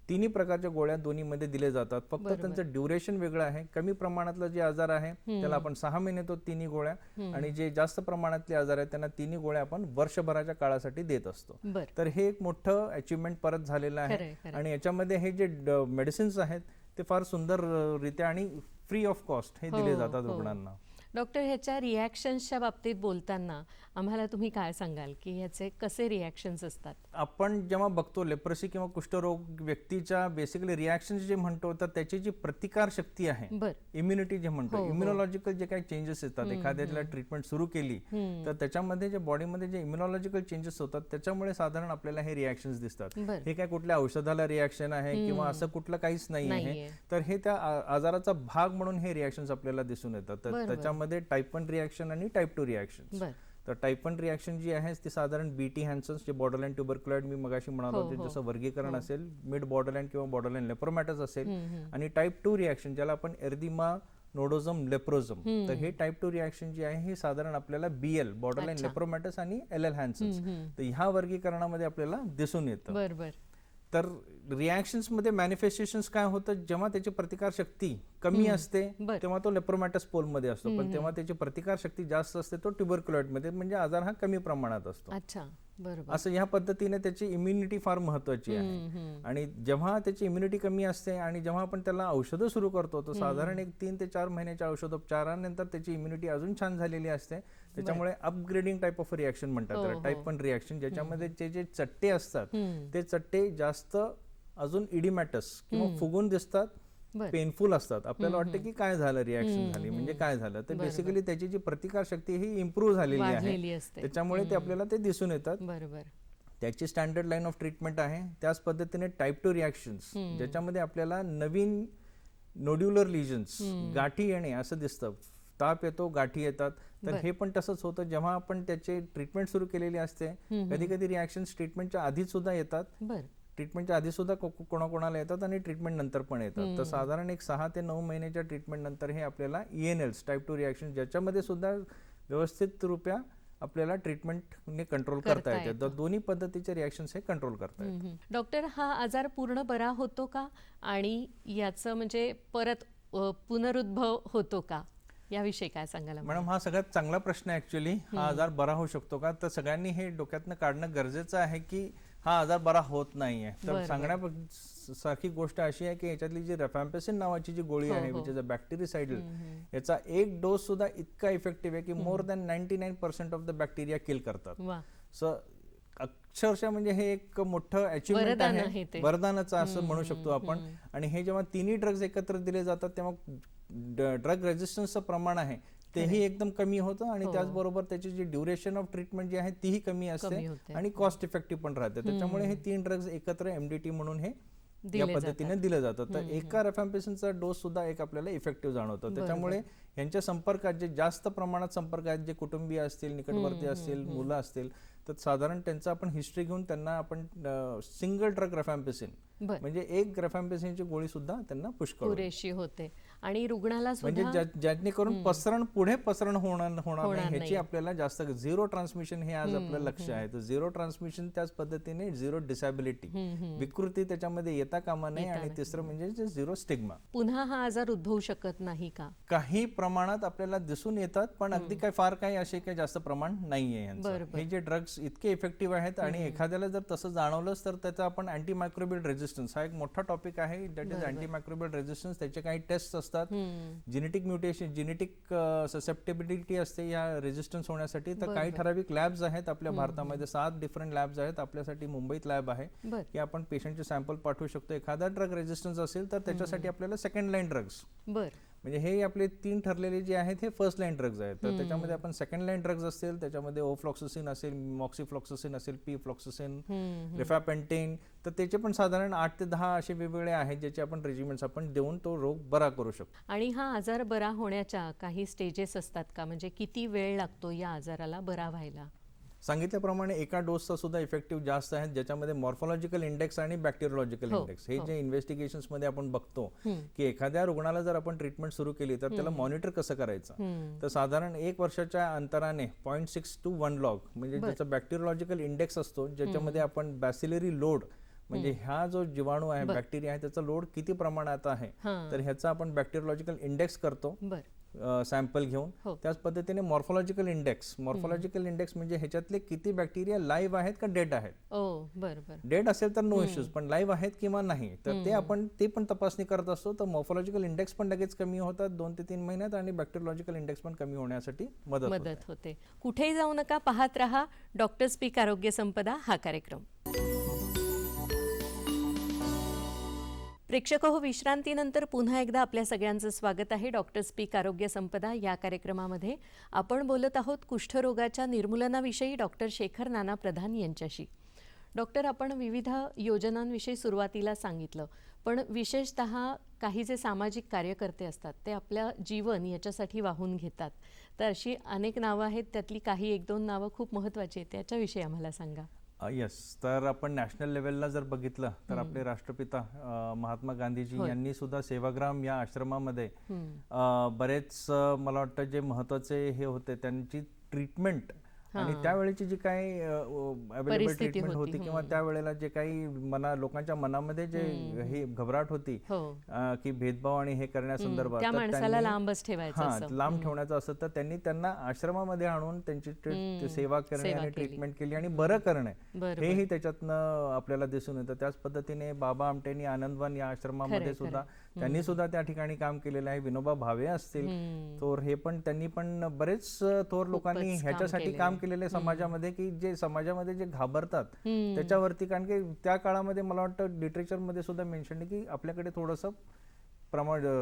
[SPEAKER 2] तिन्ही प्रकारच्या गोळ्या दोन्हीमध्ये दिले जातात. फक्त त्यांचं ड्युरेशन वेगळं आहे. कमी प्रमाणातलं जे आजार आहे त्याला आपण 6 महिने तो तिन्ही गोळ्या, आणि जे जास्त प्रमाणातले आजार आहेत त्यांना तिन्ही गोळ्या आपण वर्षभराच्या काळासाठी देत असतो. तर हे एक मोठं अचिव्हमेंट परत झालेलं आहे. आणि याच्यामध्ये हे जे मेडिसिन्स आहेत ते फार सुंदररित्या आणि फ्री ऑफ कॉस्ट हे दिले जातात रुग्णांना.
[SPEAKER 1] डॉक्टर, ह्याच्या रिॲक्शन्सच्या बाबतीत बोलताना आम्हाला तुम्ही काय सांगाल की ह्याचे कसे रिॲक्शन्स असतात?
[SPEAKER 2] आपण जेव्हा बघतो लेप्रसी किंवा कुष्ठरोग व्यक्तीच्या बेसिकली रिॲक्शन जे म्हणतो तर त्याची जी प्रतिकार शक्ती आहे, इम्युनिटी जे म्हणतो, इम्युनॉलॉजिकल जे काही चेंजेस येतात एखाद्याला ट्रीटमेंट सुरू केली तर त्याच्यामध्ये जे बॉडीमध्ये जे इम्युनॉलॉजिकल चेंजेस होतात त्याच्यामुळे साधारण आपल्याला हे रिॲक्शन्स दिसतात. हे काय कुठल्या औषधाला रिॲक्शन आहे किंवा असं कुठलं काहीच नाही आहे, तर हे त्या आजाराचा भाग म्हणून हे रिॲक्शन्स आपल्याला दिसून येतात. तर त्याच्यामध्ये टाईप 1 रिॲक्शन आणि टाईप 2 रिॲक्शन्स. तर टाईप 1 रिॲक्शन जी आहे ती साधारण बीटी हॅन्सन्स जे बॉर्डरलाईन ट्युबरक्युलोइड मी मगाशी म्हणालो होते जसं वर्गीकरण असेल, मिड बॉर्डरलाईन किंवा बॉर्डरलाईन लेप्रोमॅटस असेल, आणि टाईप 2 रिॲक्शन ज्याला आपण एर्दिमा नोडोझम लेप्रोझम, तर हे टाईप 2 रिॲक्शन जी आहे हे साधारण आपल्याला बीएल बॉर्डरलाईन लेप्रोमॅटस आणि एल हॅन्सन्स, तर ह्या वर्गीकरणामध्ये आपल्याला दिसून येतं.
[SPEAKER 1] बरोबर.
[SPEAKER 2] तर रिॲक्शन्स मध्ये मॅनिफेस्टेशन्स काय होतं, जेव्हा त्याची प्रतिकार शक्ती कमी असते तेव्हा तो लेप्रोमॅटस पोल मध्ये असतो, पण तेव्हा त्याची प्रतिकार शक्ती जास्त असते तो ट्युबरक्युलोइड मध्ये, म्हणजे आजार हा कमी प्रमाणात असतो.
[SPEAKER 1] अच्छा, बरोबर.
[SPEAKER 2] असं ह्या पद्धतीने त्याची इम्युनिटी फार महत्वाची आहे. आणि जेव्हा त्याची इम्युनिटी कमी असते आणि जेव्हा आपण त्याला औषधं सुरू करतो तर साधारण एक 3 ते 4 महिन्याच्या औषधोपचारानंतर त्याची इम्युनिटी अजून छान झालेली असते. त्याच्यामुळे अपग्रेडिंग टाईप ऑफ रिॲक्शन म्हणतात त्याला, टाईप 1 रिॲक्शन, ज्याच्यामध्ये जे चट्टे असतात ते चट्टे जास्त अजून इडिमॅटस किंवा फुगून दिसतात, पेनफुल असतात. आपल्याला वाटतं की काय झालं, रिॲक्शन झाली म्हणजे काय झालं, तर बेसिकली त्याची जी प्रतिकार शक्ती ही इम्प्रूव्ह झालेली आहे, त्याच्यामुळे ते आपल्याला ते दिसून येतात.
[SPEAKER 1] बरोबर.
[SPEAKER 2] त्याची स्टँडर्ड लाईन ऑफ ट्रीटमेंट आहे. त्याच पद्धतीने टाईप 2 रिॲक्शन्स ज्याच्यामध्ये आपल्याला नवीन नोड्युलर लिजन्स, गाठी येणे असं दिसतं, ताप येतो, गाठी येतात, तर हे पण तसंच होतं. जेव्हा आपण त्याचे ट्रीटमेंट सुरू केलेली असते, कधी कधी रिॲक्शन्स ट्रीटमेंटच्या आधी सुद्धा येतात, ट्रीटमेंटच्या आधी सुद्धा कोणाकोणाला येतात आणि ट्रीटमेंट नंतर पण येतात. तर साधारण एक 6 ते 9 महिन्याच्या ट्रीटमेंट नंतर हे आपल्याला ENLs टाईप 2 रिॲक्शन ज्याच्यामध्ये सुद्धा व्यवस्थित रूपया आपल्याला ट्रीटमेंटने कंट्रोल करता येते. तर दोन्ही पद्धतीचे रिॲक्शन्स हे कंट्रोल करता येतात.
[SPEAKER 1] डॉक्टर, हा आजार पूर्ण बरा होतो का आणि याचं म्हणजे परत पुनरुद्भव होतो का, याविषयी काय सांगाल?
[SPEAKER 2] मॅडम, हा सगळ्यात चांगला प्रश्न आहे ऍक्च्युअली. हा आजार बरा होऊ शकतो का, तर सगळ्यांनी हे डोक्यातनं काढणं गरजेचं आहे की हा आजार बरा होत नाहीये. तर सांगण्यासारखी गोष्ट अशी आहे की याच्यातली जी रेफॅम्पेसिन नावाची जी गोळी आहे, विच इज अ बॅक्टेरिसाइडल, याचा एक डोस सुद्धा इतका इफेक्टिव्ह आहे की more than 99% of the bacteria kill करतात. सो अक्षरशः म्हणजे हे एक मोठं अचिव्हमेंट आहे, वरदानाचं असं म्हणू शकतो आपण. आणि हे जेव्हा तिन्ही ड्रग्ज एकत्र दिले जातात तेव्हा ड्रग रेझिस्टन्सचं प्रमाण आहे तेही एकदम कमी होतं, आणि त्याचबरोबर त्याची जी ड्युरेशन ऑफ ट्रीटमेंट जी आहे तीही कमी असते आणि कॉस्ट इफेक्टिव्ह पण राहते. त्याच्यामुळे हे 3 ड्रग्ज एकत्र MDT म्हणून हे या पद्धतीने दिलं जातं. तर एका रेफॅम्पेसिनचा डोस सुद्धा एक आपल्याला इफेक्टिव्ह जाणवतो. त्याच्यामुळे यांच्या संपर्कात जे जास्त प्रमाणात संपर्क आहेत, जे कुटुंबीय असतील, निकटवर्ती असतील, मुलं असतील, तर साधारण त्यांचं आपण हिस्ट्री घेऊन त्यांना आपण सिंगल ड्रग रेफॅम्पेसिन म्हणजे एक रेफॅम्पेसिनची गोळी सुद्धा त्यांना पुष्कळ
[SPEAKER 1] होते. आणि रुग्णाला
[SPEAKER 2] म्हणजे जेणेकरून पुढे पसरण होणार नाही ह्याची आपल्याला जास्त झिरो ट्रान्समिशन हे आज आपलं लक्ष आहे. तर झिरो ट्रान्समिशन, त्याच पद्धतीने झिरो डिसॅबिलिटी, विकृती त्याच्यामध्ये येता कामा नये, आणि तिसरं म्हणजे झिरो स्टिग्मा.
[SPEAKER 1] पुन्हा हा आजार उद्भवू शकत नाही का?
[SPEAKER 2] काही प्रमाणात आपल्याला दिसून येतात, पण अगदी काय फार काही असे काही जास्त प्रमाण नाहीये यांचं. हे जे ड्रग्स इतके इफेक्टिव्ह आहेत, आणि एखाद्याला जर तसं जाणवलंच तर त्याचा आपण अँटीमायक्रोबियल रेझिस्टन्स हा एक मोठा टॉपिक आहे. That is antimicrobial resistance. त्याचे काही टेस्ट असतात, जेनेटिक म्युटेशन, जेनेटिक ससेप्टेबिलिटी असते या रेझिस्टन्स होण्यासाठी. तर काही ठराविक लॅब्स आहेत आपल्या भारतामध्ये, 7 डिफरंट लॅब्स आहेत. आपल्यासाठी मुंबईत लॅब आहे की आपण पेशंटचे सॅम्पल पाठवू शकतो. एखादा ड्रग रेझिस्टन्स असेल तर त्याच्यासाठी आपल्याला सेकंड लाईन ड्रग्स, म्हणजे हे आपले 3 ठरलेले जे आहेत हे फर्स्ट लाईन ड्रग्ज आहेत. तर त्याच्यामध्ये आपण सेकंड लाईन ड्रग्ज असतील, त्याच्यामध्ये ओफ्लॉक्सिसिन असेल, मॉक्सिफ्लॉक्सिसिन असेल, पीफ्लॉक्सिसिन, रिफॅपेंटेन, तर त्याचे पण साधारण 8 ते 10 असे वेगवेगळे आहेत ज्याचे आपण रेजिमेंट्स आपण देऊन तो रोग बरा करू शकतो.
[SPEAKER 1] आणि हा आजार बरा होण्याच्या काही स्टेजेस असतात का, म्हणजे किती वेळ लागतो या आजाराला बरा व्हायला?
[SPEAKER 2] सांगितल्याप्रमाणे एका डोसचा सुद्धा इफेक्टिव्ह जास्त आहे, ज्याच्यामध्ये मॉर्फोलॉजिकल इंडेक्स आणि बॅक्टेरियोलॉजिकल इंडेक्स हे जे इन्व्हेस्टिगेशन्स मध्ये आपण बघतो की एखाद्या रुग्णाला जर आपण ट्रीटमेंट सुरू केली तर त्याला मॉनिटर कसं करायचं, तर साधारण 1 वर्षाच्या अंतराने 0.6 to 1 लॉग म्हणजे ज्याचा बॅक्टेरियोलॉजिकल इंडेक्स असतो, ज्याच्यामध्ये आपण बॅसिलरी लोड म्हणजे हा जो जीवाणू आहे, बॅक्टेरिया आहे, त्याचा लोड किती प्रमाणात आहे, तर ह्याचा आपण बॅक्टेरियोलॉजिकल इंडेक्स करतो. सॅम्पल घेऊन त्याच पद्धतीने मॉर्फॉलॉजिकल इंडेक्स म्हणजे ह्याच्यातले किती बॅक्टेरिया लाईव्ह आहेत का डेड आहेत.
[SPEAKER 1] बरोबर.
[SPEAKER 2] डेड असेल तर नो इश्यूज, पण लाईव्ह आहेत किंवा नाही तर ते पण तपासणी करत असतो. तर मॉर्फॉलॉजिकल इंडेक्स पण लगेच कमी होतात 2 ते 3 महिन्यात आणि बॅक्टेरियोलॉजिकल इंडेक्स पण कमी होण्यासाठी मदत
[SPEAKER 1] होते. कुठेही जाऊ नका, पाहत रहा डॉक्टर स्पीक आरोग्य संपदा हा कार्यक्रम. प्रेक्षक हो, विश्रांतीनंतर पुन्हा एकदा आपल्या सगळ्यांचं स्वागत आहे. डॉक्टर स्पीक आरोग्य संपदा या कार्यक्रमामध्ये आपण बोलत आहोत कुष्ठरोगाच्या निर्मूलनाविषयी डॉक्टर शेखर नाना प्रधान यांच्याशी. डॉक्टर, आपण विविध योजनांविषयी सुरुवातीला सांगितलं, पण विशेषतः काही जे सामाजिक कार्यकर्ते असतात ते आपल्या जीवन याच्यासाठी वाहून घेतात. तर अशी अनेक नावं आहेत, त्यातली काही 1-2 नावं खूप महत्त्वाची आहेत, त्याच्याविषयी आम्हाला सांगा.
[SPEAKER 2] येस, तर आपण नॅशनल लेवलला जर बघितलं तर आपले राष्ट्रपिता महात्मा गांधीजी यांनी सुद्धा सेवाग्राम या आश्रमामध्ये बरेच मला वाटतं जे महत्वाचे हे होते त्यांची ट्रीटमेंट आणि त्यावेळेची जी काही अवेलेबल ट्रीटमेंट होती किंवा त्यावेळेला जे काही लोकांच्या मनामध्ये जे ही घबराट होती की भेदभाव आणि हे करण्यासंदर्भात लांब ठेवण्याचं असतं, तर त्यांनी त्यांना आश्रमामध्ये आणून त्यांची सेवा करणे आणि ट्रीटमेंट केली आणि बरं करणे हेही त्याच्यातनं आपल्याला दिसून येतं. त्याच पद्धतीने बाबा आमटेंनी आनंदवन या आश्रमामध्ये सुद्धा त्यांनी सुद्धा त्या ठिकाणी काम केलेलं आहे. विनोबा भावे असतील थोर, हे पण त्यांनी पण बरेच थोर लोकांनी ह्याच्यासाठी काम केलेले समाजामध्ये की जे समाजामध्ये जे घाबरतात त्याच्यावरती. कारण की त्या काळामध्ये मला वाटतं लिटरेचरमध्ये सुद्धा मेन्शन आहे की आपल्याकडे थोडंसं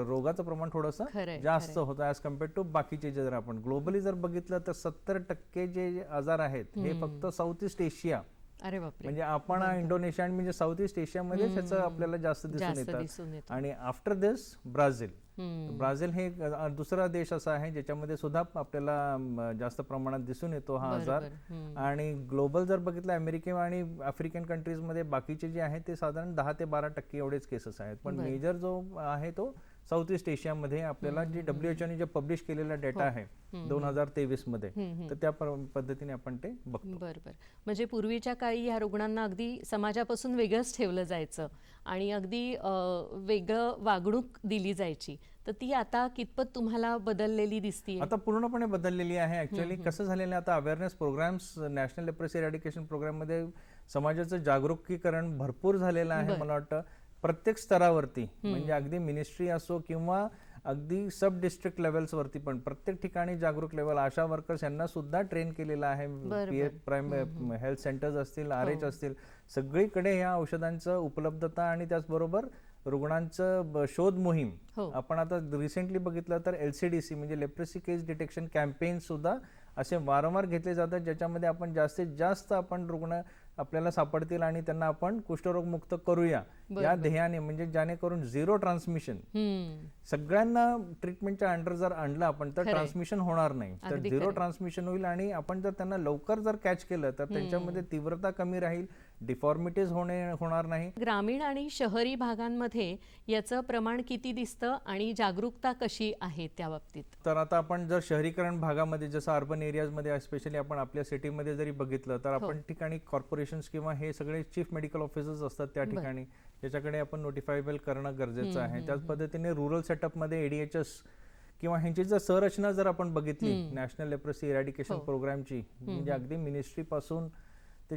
[SPEAKER 2] रोगाचं प्रमाण थोडंसं जास्त होतं ऍज कम्पेअर्ड टू बाकीचे. जर आपण ग्लोबली जर बघितलं तर 70% जे आजार आहेत हे फक्त साऊथ ईस्ट एशिया, म्हणजे आपण इंडोनेशिया आणि म्हणजे साऊथ ईस्ट एशियामध्ये त्याचं आपल्याला जास्त दिसून येतात. आणि आफ्टर दिस ब्राझील हे दुसरा देश असा आहे ज्याच्यामध्ये सुद्धा आपल्याला जास्त प्रमाणात दिसून येतो हा आजार. आणि ग्लोबल जर बघितलं अमेरिका आणि आफ्रिकन कंट्रीजमध्ये बाकीचे जे आहेत ते साधारण 10 ते 12% एवढेच केसेस आहेत. पण मेजर जो आहे तो साऊथ ईस्ट एशियामध्ये आपल्याला जे WHO ने जे पब्लिश केलेला डेटा आहे 2023 मध्ये, तर त्या पद्धतीने आपण ते बघतो.
[SPEAKER 1] बरोबर. म्हणजे पूर्वीच्या काळी या रुग्णांना अगदी समाजापासून वेगळंच ठेवलं जायचं आणि अगदी वेगळं वागणूक दिली जायची, तर ती आता कितपत तुम्हाला बदललेली दिसते?
[SPEAKER 2] आता पूर्णपणे बदललेली आहे. ऍक्च्युअली कसं झालेलं आहे, आता awareness programmes, national leprosy eradication programme मध्ये समाजाचं जागरूकीकरण भरपूर झालेलं आहे. मला वाटतं प्रत्येक स्तरावरती, म्हणजे अगदी मिनिस्ट्री असो किंवा अगदी सब डिस्ट्रिक्ट लेवल्स वरती पण प्रत्येक ठिकाणी जागरूक लेवल, आशा वर्कर्स यांना सुद्धा ट्रेन केलेलं आहे. प्राइम हेल्थ सेंटर्स असतील, RH असतील, सगळीकडे या औषधांचं उपलब्धता आणि त्याचबरोबर रुग्णांचं शोध मोहीम. आपण आता रिसेंटली बघितलं तर LCDC म्हणजे लेप्रोसी केस डिटेक्शन कॅम्पेन सुद्धा असे वारंवार घेतले जातात, ज्याच्यामध्ये आपण जास्तीत जास्त आपण रुग्ण आपल्याला सापडतील आणि त्यांना आपण कुष्ठरोग मुक्त करूया या ध्येयाने, म्हणजे जेणेकरून झिरो ट्रान्समिशन, सगळ्यांना ट्रीटमेंटच्या अंडर जर आणलं आपण तर ट्रान्समिशन होणार नाही. तर झिरो ट्रान्समिशन होईल आणि आपण जर त्यांना लवकर जर कॅच केलं तर त्यांच्यामध्ये तीव्रता कमी राहील, डिफॉर्मिटीज होणार नाही.
[SPEAKER 1] ग्रामीण आणि शहरी भागांमध्ये याचं प्रमाण किती दिसतं आणि जागरूकता कशी आहे त्या बाबतीत?
[SPEAKER 2] तर आता आपण जर शहरीकरण भागामध्ये जसं अर्बन एरियाजमध्ये स्पेशली आपण आपल्या सिटीमध्ये जरी बघितलं तर आपण ठिकाणी कॉर्पोरेशन्स किंवा हे सगळे चीफ मेडिकल ऑफिसर्स असतात त्या ठिकाणी, ज्याच्याकडे आपण नोटिफायबल करणं गरजेचं आहे. त्याच पद्धतीने रुरल सेटअपमध्ये ADHS किंवा ह्यांची जर संरचना जर आपण बघितली नॅशनल लेप्रोसी इरॅडिकेशन प्रोग्रामची, म्हणजे अगदी मिनिस्ट्री पासून ते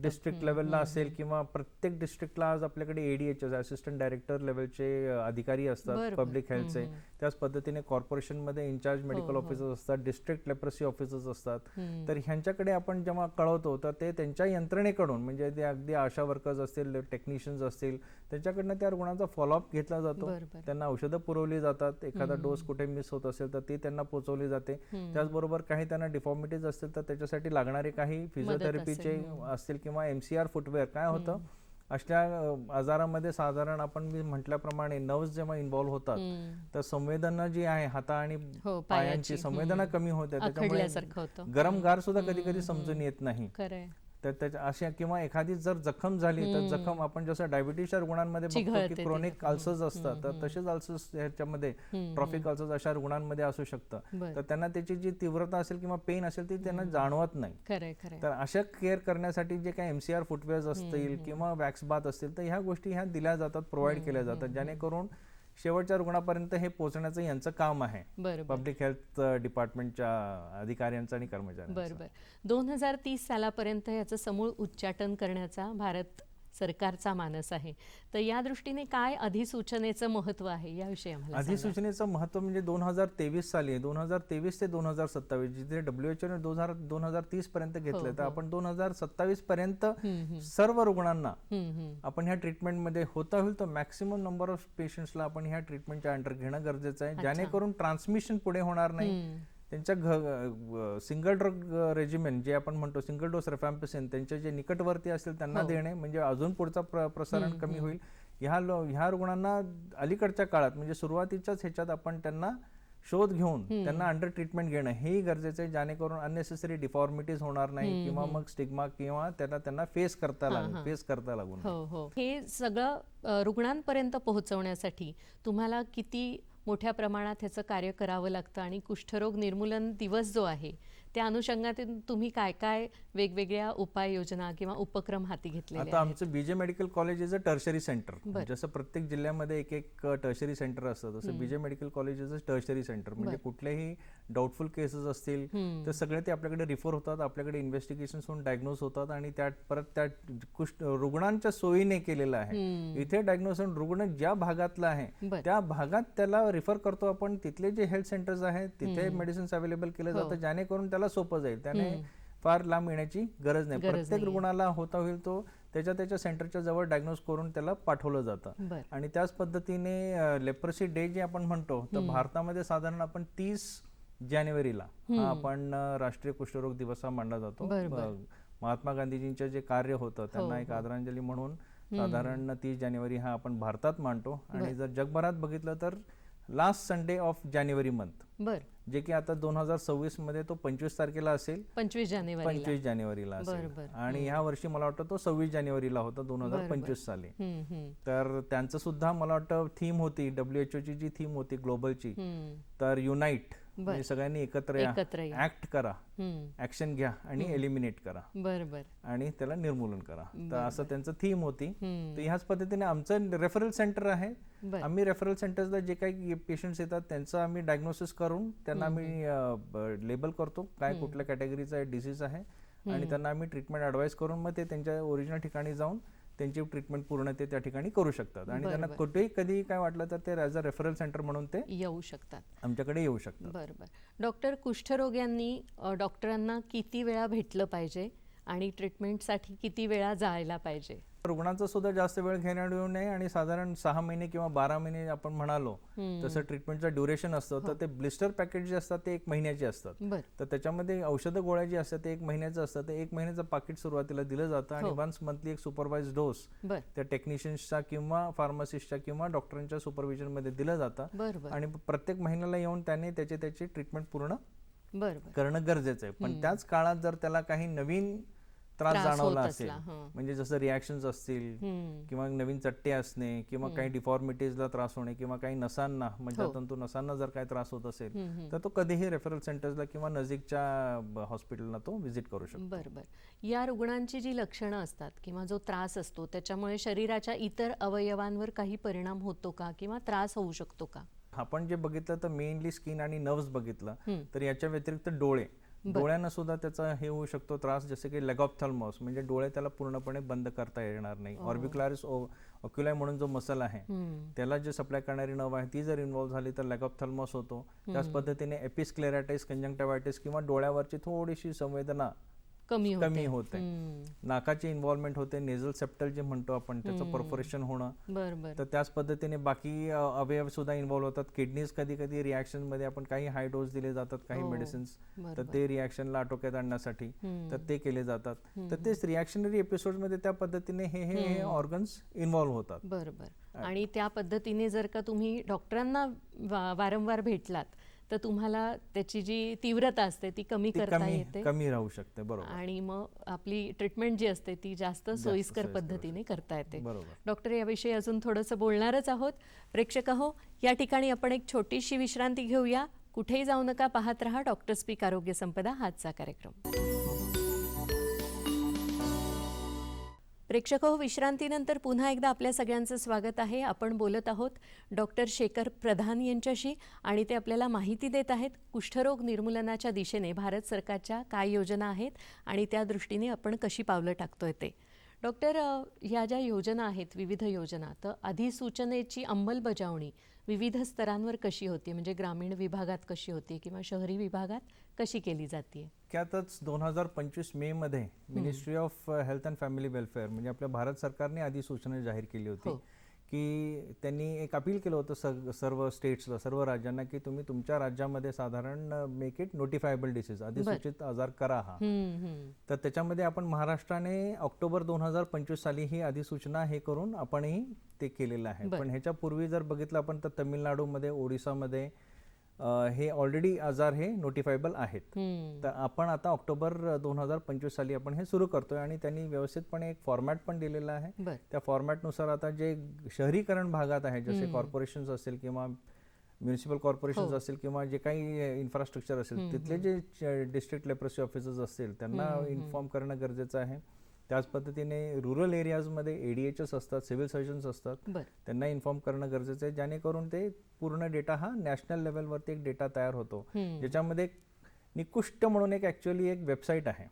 [SPEAKER 2] डिस्ट्रिक्ट लेवलला असेल किंवा प्रत्येक डिस्ट्रिक्टला आज आपल्याकडे ADHS असिस्टंट डायरेक्टर लेवलचे अधिकारी असतात पब्लिक हेल्थचे. त्याच पद्धतीने कॉर्पोरेशन मध्ये इन्चार्ज मेडिकल ऑफिसर्स असतात, डिस्ट्रिक्ट लेप्रोसी ऑफिसर्स असतात. तर ह्यांच्याकडे आपण जेव्हा कळवतो तर ते त्यांच्या यंत्रणेकडून, म्हणजे ते अगदी आशा वर्कर्स असतील, टेक्निशियन्स असतील, त्यांच्याकडनं त्या रुग्णांचा फॉलोअप घेतला जातो. त्यांना औषधं पुरवली जातात, एखादा डोस कुठे मिस होत असेल तर ती त्यांना पोहोचवली जाते. त्याचबरोबर काही त्यांना डिफॉर्मिटीज असतील तर त्याच्यासाठी लागणारे काही फिजिओथेरपीचे असतील किंवा MCR फुटवेअर. काय होतं अशा आजारामध्ये साधारण आपण मी म्हटल्याप्रमाणे नर्व्स जेव्हा इन्व्हॉल्व्ह होतात तर संवेदना जी आहे हाता आणि पायांची संवेदना कमी होते, त्याच्यामुळे गरम गार सुद्धा कधी कधी समजून येत नाही. तर त्याच्या अशा किंवा एखादी जर जखम झाली तर जखम आपण जसं डायबिटीसच्या रुग्णांमध्ये बघतो की क्रोनिक अल्सर्स असतात, तर तसेच अल्सर्स ह्याच्यामध्ये ट्रॉफिक अल्सर्स अशा रुग्णांमध्ये असू शकतं. तर त्यांना त्याची जी तीव्रता असेल किंवा पेन असेल ती त्यांना जाणवत नाही. तर अशा केअर करण्यासाठी जे काही MCR फुटवेअर्स असतील किंवा वॅक्स बाथ असतील तर ह्या गोष्टी ह्या दिल्या जातात, प्रोव्हाइड केल्या जातात, जेणेकरून शेवटच्या रुग्णापर्यंत हे पोहोचण्याचं यांचं काम आहे,
[SPEAKER 1] बरोबर.
[SPEAKER 2] पब्लिक हेल्थ डिपार्टमेंटच्या अधिकाऱ्यांचं आणि कर्मचाऱ्यांचं.
[SPEAKER 1] बरोबर. 2030 सालापर्यंत याचं समूळ उच्चाटन करण्याचा भारत सरकारचा मानस आहे. तर या दृष्टीने काय अधिसूचनेचं महत्व आहे याविषयी आम्हाला सांगा.
[SPEAKER 2] अधिसूचनेचं महत्व म्हणजे 2023 साली 2023 ते 2027 जिथे WHO ने 2030 पर्यंत घेतलं, तर आपण 2027 पर्यंत सर्व रुग्णांना आपण ह्या ट्रीटमेंटमध्ये होता होईल तर मॅक्सिमम नंबर ऑफ पेशंट्सला आपण ह्या ट्रीटमेंटच्या अंडर घेणं गरजेचं आहे, जेणेकरून ट्रान्समिशन पुढे होणार नाही. त्यांच्या सिंगल ड्रग रेजिमेन जे आपण म्हणतो, सिंगल डोस रेफॅम्पिसिन, त्यांच्या जे निकटवर्ती असतील त्यांना देणे, म्हणजे अजून पुढचा प्रसारण कमी होईल. ह्या रुग्णांना अलीकडच्या काळात म्हणजे सुरुवातीच्याच ह्याच्यात आपण त्यांना शोध घेऊन त्यांना अंडर ट्रीटमेंट घेणं हेही गरजेचं आहे, जेणेकरून अननेसेसरी डिफॉर्मिटीज होणार नाही किंवा मग स्टिग्मा किंवा त्यांना फेस करता लागून.
[SPEAKER 1] हे सगळं रुग्णांपर्यंत पोहोचवण्यासाठी तुम्हाला किती मोठ्या प्रमाणात ह्याचं कार्य करावं लागतं आणि कुष्ठरोग निर्मूलन दिवस जो आहे त्या अनुषंगातून तुम्ही काय काय वेगवेगळ्या उपाययोजना किंवा उपक्रम हाती घेतलेले आहेत?
[SPEAKER 2] आता आमचं बीजे medical college is a tertiary centre. जसं प्रत्येक जिल्ह्यामध्ये एक एक टर्शरी सेंटर असतं, तसं बीजे medical college is a tertiary centre. म्हणजे कुठलेही डाऊटफुल केसेस असतील तर सगळे ते आपल्याकडे रिफर होतात, आपल्याकडे इन्व्हेस्टिगेशन होऊन डायग्नोज होतात आणि त्या रुग्णांच्या सोयीने केलेलं आहे. इथे डायग्नोज होऊन रुग्ण ज्या भागातला आहे त्या भागात त्याला रिफर करतो आपण. तिथले जे हेल्थ सेंटर्स आहेत तिथे मेडिसिन्स अवेलेबल केले जातात, जेणेकरून त्याला सोपं जाईल, त्याने फार लांब येण्याची गरज नाही. प्रत्येक रुग्णाला होता होईल तो त्याच्या सेंटरच्या जवळ डायग्नोज करून त्याला पाठवलं जातं. आणि त्याच पद्धतीने लेप्रसी डे जे आपण म्हणतो, तर भारतामध्ये साधारण आपण 30 जानेवारीला हा आपण राष्ट्रीय कुष्ठरोग दिवस हा मानला जातो. महात्मा गांधीजींचं जे कार्य होतं त्यांना एक आदरांजली म्हणून साधारण 30 जानेवारी हा आपण भारतात मानतो. आणि जर जगभरात बघितलं तर लास्ट संडे ऑफ जानेवारी मंथ, जे की आता 2026 मध्ये तो 25 तारखेला असेल, 25 जानेवारीला असेल. आणि ह्या वर्षी मला वाटतं तो 26 जानेवारीला होता 2025 साली. तर त्यांचं सुद्धा मला वाटतं थीम होती, WHO ची जी थीम होती ग्लोबलची, तर युनाइट, म्हणजे सगळ्यांनी एकत्र ऍक्ट करा, ऍक्शन घ्या आणि एलिमिनेट करा, आणि त्याला निर्मूलन करा. तर असं त्यांचं थीम होती. तर ह्याच पद्धतीने आमचं रेफरल सेंटर आहे. आम्ही रेफरल सेंटर्सला जे काही पेशंट्स येतात त्यांचं आम्ही डायग्नोसिस करून त्यांना आम्ही लेबल करतो काय कुठल्या कॅटेगरीचा डिसीज आहे, आणि त्यांना आम्ही ट्रीटमेंट ॲडवाइस करून मग ते त्यांच्या ओरिजिनल ठिकाणी जाऊन त्यांची ट्रीटमेंट पूर्ण ते त्या ठिकाणी करू शकतात. आणि त्यांना कुठेही कधी काय वाटलं तर ते ॲज अ रेफरल सेंटर म्हणून ते
[SPEAKER 1] येऊ शकतात,
[SPEAKER 2] आमच्याकडे येऊ शकतात.
[SPEAKER 1] बरोबर. डॉक्टर, कुष्ठरोग्यांनी डॉक्टरांना किती वेळा भेटलं पाहिजे आणि ट्रीटमेंटसाठी किती वेळा जायला पाहिजे?
[SPEAKER 2] रुग्णांचा सुद्धा जास्त वेळ घेण्यात येऊ नये, आणि साधारण 6 महिने किंवा 12 महिने आपण म्हणालो तसं ट्रीटमेंटचं ड्युरेशन असतं. तर ते ब्लिस्टर पॅकेज जे असतात ते 1 महिन्याचे असतात. तर त्याच्यामध्ये औषधं गोळ्या जी असतात ते 1 महिन्याचं असतं. ते 1 महिन्याचं पाकिट सुरुवातीला दिलं जातं आणि वन्स मंथली एक सुपरवाइज डोस त्या टेक्निशियन्सचा किंवा फार्मासिस्टच्या किंवा डॉक्टरांच्या सुपरविजन मध्ये दिलं जातं. आणि प्रत्येक महिन्याला येऊन त्याने त्याची ट्रीटमेंट पूर्ण करणं गरजेचं आहे. पण त्याच काळात जर त्याला काही नवीन त्रास जाणवला असेल, म्हणजे जसं रिॲक्शन्स असतील किंवा नवीन चट्टे असणे किंवा काही डिफॉर्मिटीजला त्रास होणे किंवा काही नसांना, मज्जातंतू नसांना जर काही त्रास होत असेल तर तो कधीही रेफरल सेंटर्सला किंवा नजीकच्या हॉस्पिटलला तो व्हिजिट करू शकतो.
[SPEAKER 1] बरोबर. या रुग्णांची जी लक्षणं असतात किंवा जो त्रास असतो त्याच्यामुळे शरीराच्या इतर अवयवांवर काही परिणाम होतो का किंवा त्रास होऊ शकतो का?
[SPEAKER 2] आपण जे बघितलं तर मेनली स्किन आणि नर्व्स बघितलं, तर याच्या व्यतिरिक्त डोळ्यांना सुद्धा त्याचा हे होऊ शकतो त्रास, जसे की लेग ऑफ थॅलमस, म्हणजे डोळे त्याला पूर्णपणे बंद करता येणार नाही. ऑर्बिक्युलरिस ओक्युलाय म्हणून जो मसल आहे त्याला जे सप्लाय करणारी नर्व आहे ती जर इन्व्हॉल्व्ह झाली तर लेग ऑफ थॅलमस होतो. त्याच पद्धतीने एपिस्क्लेरायटिस, कंजंक्टिव्हायटिस किंवा डोळ्यावरची थोडीशी संवेदना कमी होते. नाकाची इन्व्हॉल्वमेंट होते, नेझल सेप्टल जे म्हणतो आपण त्याचं परफोरेशन होणं. तर त्याच पद्धतीने बाकी अवयव सुद्धा इन्व्हॉल्व होतात. किडनीज कधी कधी रिॲक्शन मध्ये आपण काही हाय डोस दिले जातात काही मेडिसिन्स, तर ते रिॲक्शनला आटोक्यात आणण्यासाठी तर ते केले जातात. तर तेच रिॲक्शनरी एपिसोड मध्ये त्या पद्धतीने हे ऑर्गन्स इन्व्हॉल्व होतात.
[SPEAKER 1] बरोबर. आणि त्या पद्धतीने जर का तुम्ही डॉक्टरांना वारंवार भेटलात तर तुम्हाला त्याची जी तीव्रता असते ती कमी करता येते,
[SPEAKER 2] कमी राहू शकते. बरोबर.
[SPEAKER 1] आणि मग आपली ट्रीटमेंट जी असते ती जास्त सोयीस्कर पद्धतीने करता येते. डॉक्टर, याविषयी अजून थोडंसं बोलणारच आहोत. प्रेक्षक हो, या ठिकाणी आपण एक छोटीशी विश्रांती घेऊया. कुठेही जाऊ नका, पाहत रहा डॉक्टर स्पीक आरोग्य संपदा हाचा कार्यक्रम. प्रेक्षक हो, विश्रांतीनंतर पुन्हा एकदा आपल्या सगळ्यांचं स्वागत आहे. आपण बोलत आहोत डॉक्टर शेखर प्रधान यांच्याशी आणि ते आपल्याला माहिती देत आहेत कुष्ठरोग निर्मूलनाच्या दिशेने भारत सरकारच्या काय योजना आहेत आणि त्या दृष्टीने आपण कशी पावलं टाकतोय ते. डॉक्टर, ह्या ज्या योजना आहेत, विविध योजना, तर अधिसूचनेची अंमलबजावणी विविध स्तरांवर कशी होती, म्हणजे ग्रामीण विभागात कशी होती किंवा शहरी विभागात कशी केली जाते?
[SPEAKER 2] त्यातच 2025 मे मध्ये ministry of health and family welfare म्हणजे आपल्या भारत सरकारने अधिसूचना जाहीर केली होती की त्यांनी एक अपील केलं होतं सर्व स्टेट्सला, सर्व राज्यांना की तुम्ही तुमच्या राज्यामध्ये साधारण मेक इट नोटिफायबल डिसीज, अधिसूचित आजार करा हा. तर त्याच्यामध्ये आपण महाराष्ट्राने ऑक्टोबर 2025 साली ही अधिसूचना हे करून आपणही ते केलेलं आहे. पण ह्याच्या पूर्वी जर बघितलं आपण तर तमिळनाडूमध्ये, ओडिसामध्ये हे ऑलरेडी आजार हे नोटिफायबल आहेत. तर आपण आता ऑक्टोबर 2025 साली आपण हे सुरू करतोय आणि त्यांनी व्यवस्थितपणे एक फॉर्मॅट पण दिलेला आहे. त्या फॉर्मॅटनुसार आता जे शहरीकरण भागात आहे, जसे कॉर्पोरेशन्स असेल किंवा म्युनिसिपल कॉर्पोरेशन्स असतील किंवा जे काही इन्फ्रास्ट्रक्चर असेल, तिथले जे डिस्ट्रिक्ट लेप्रोसी ऑफिसर्स असतील त्यांना इन्फॉर्म करणं गरजेचं आहे. त्याच पद्धतीने रुरल एरियाजमध्ये ADHs असतात, सिव्हिल सर्जन्स असतात, त्यांना इन्फॉर्म करणं गरजेचं आहे, जेणेकरून ते पूर्ण डेटा हा नॅशनल लेवलवरती एक डेटा तयार होतो, ज्याच्यामध्ये निकुष्ट म्हणून एक ॲक्च्युअली एक वेबसाईट आहे,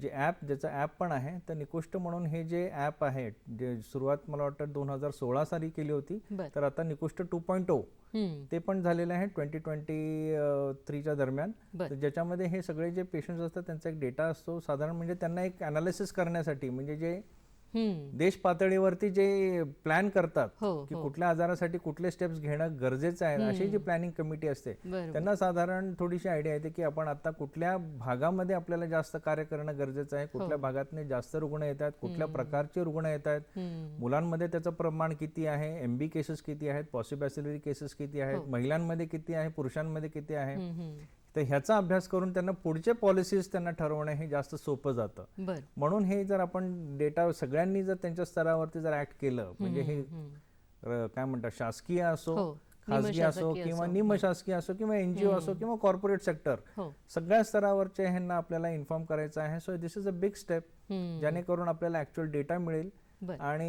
[SPEAKER 2] जे ॲप, ज्याचं ॲप पण आहे. तर निकुष्ट म्हणून हे जे ॲप आहे, जे सुरुवात मला वाटतं 2016 साली केली होती, तर आता निकुष्ट 2.0 ते पण झालेलं आहे 2023च्या दरम्यान. तर ज्याच्यामध्ये हे सगळे जे पेशंट्स असतात त्यांचा एक डेटा असतो साधारण, म्हणजे त्यांना एक अनालिसिस करण्यासाठी, म्हणजे जे देश पातळीवरती जे प्लॅन करतात की कुठल्या आजारासाठी कुठले स्टेप्स घेणं गरजेचं आहे, अशी जी प्लॅनिंग कमिटी असते त्यांना साधारण थोडीशी आयडिया येते की आपण आता कुठल्या भागामध्ये आपल्याला जास्त कार्य करणं गरजेचं आहे, कुठल्या भागातने जास्त रुग्ण येत आहेत, कुठल्या प्रकारचे रुग्ण येत आहेत, मुलांमध्ये त्याचं प्रमाण किती आहे, MB केसेस किती आहेत, पॉसिबॅसिलिटी केसेस किती आहेत, महिलांमध्ये किती आहे, पुरुषांमध्ये किती आहे. तर ह्याचा अभ्यास करून त्यांना पुढचे पॉलिसीज त्यांना ठरवणं हे जास्त सोपं जातं. म्हणून हे जर आपण डेटा सगळ्यांनी जर त्यांच्या स्तरावरती जर ऍक्ट केलं, म्हणजे हे काय म्हणतात, शासकीय असो, खासगी असो किंवा निमशासकीय असो किंवा NGO असो किंवा कॉर्पोरेट सेक्टर, सगळ्या स्तरावरचे ह्यांना आपल्याला इन्फॉर्म करायचं आहे. So this is a big step, जेणेकरून आपल्याला ऍक्च्युअल डेटा मिळेल. आणि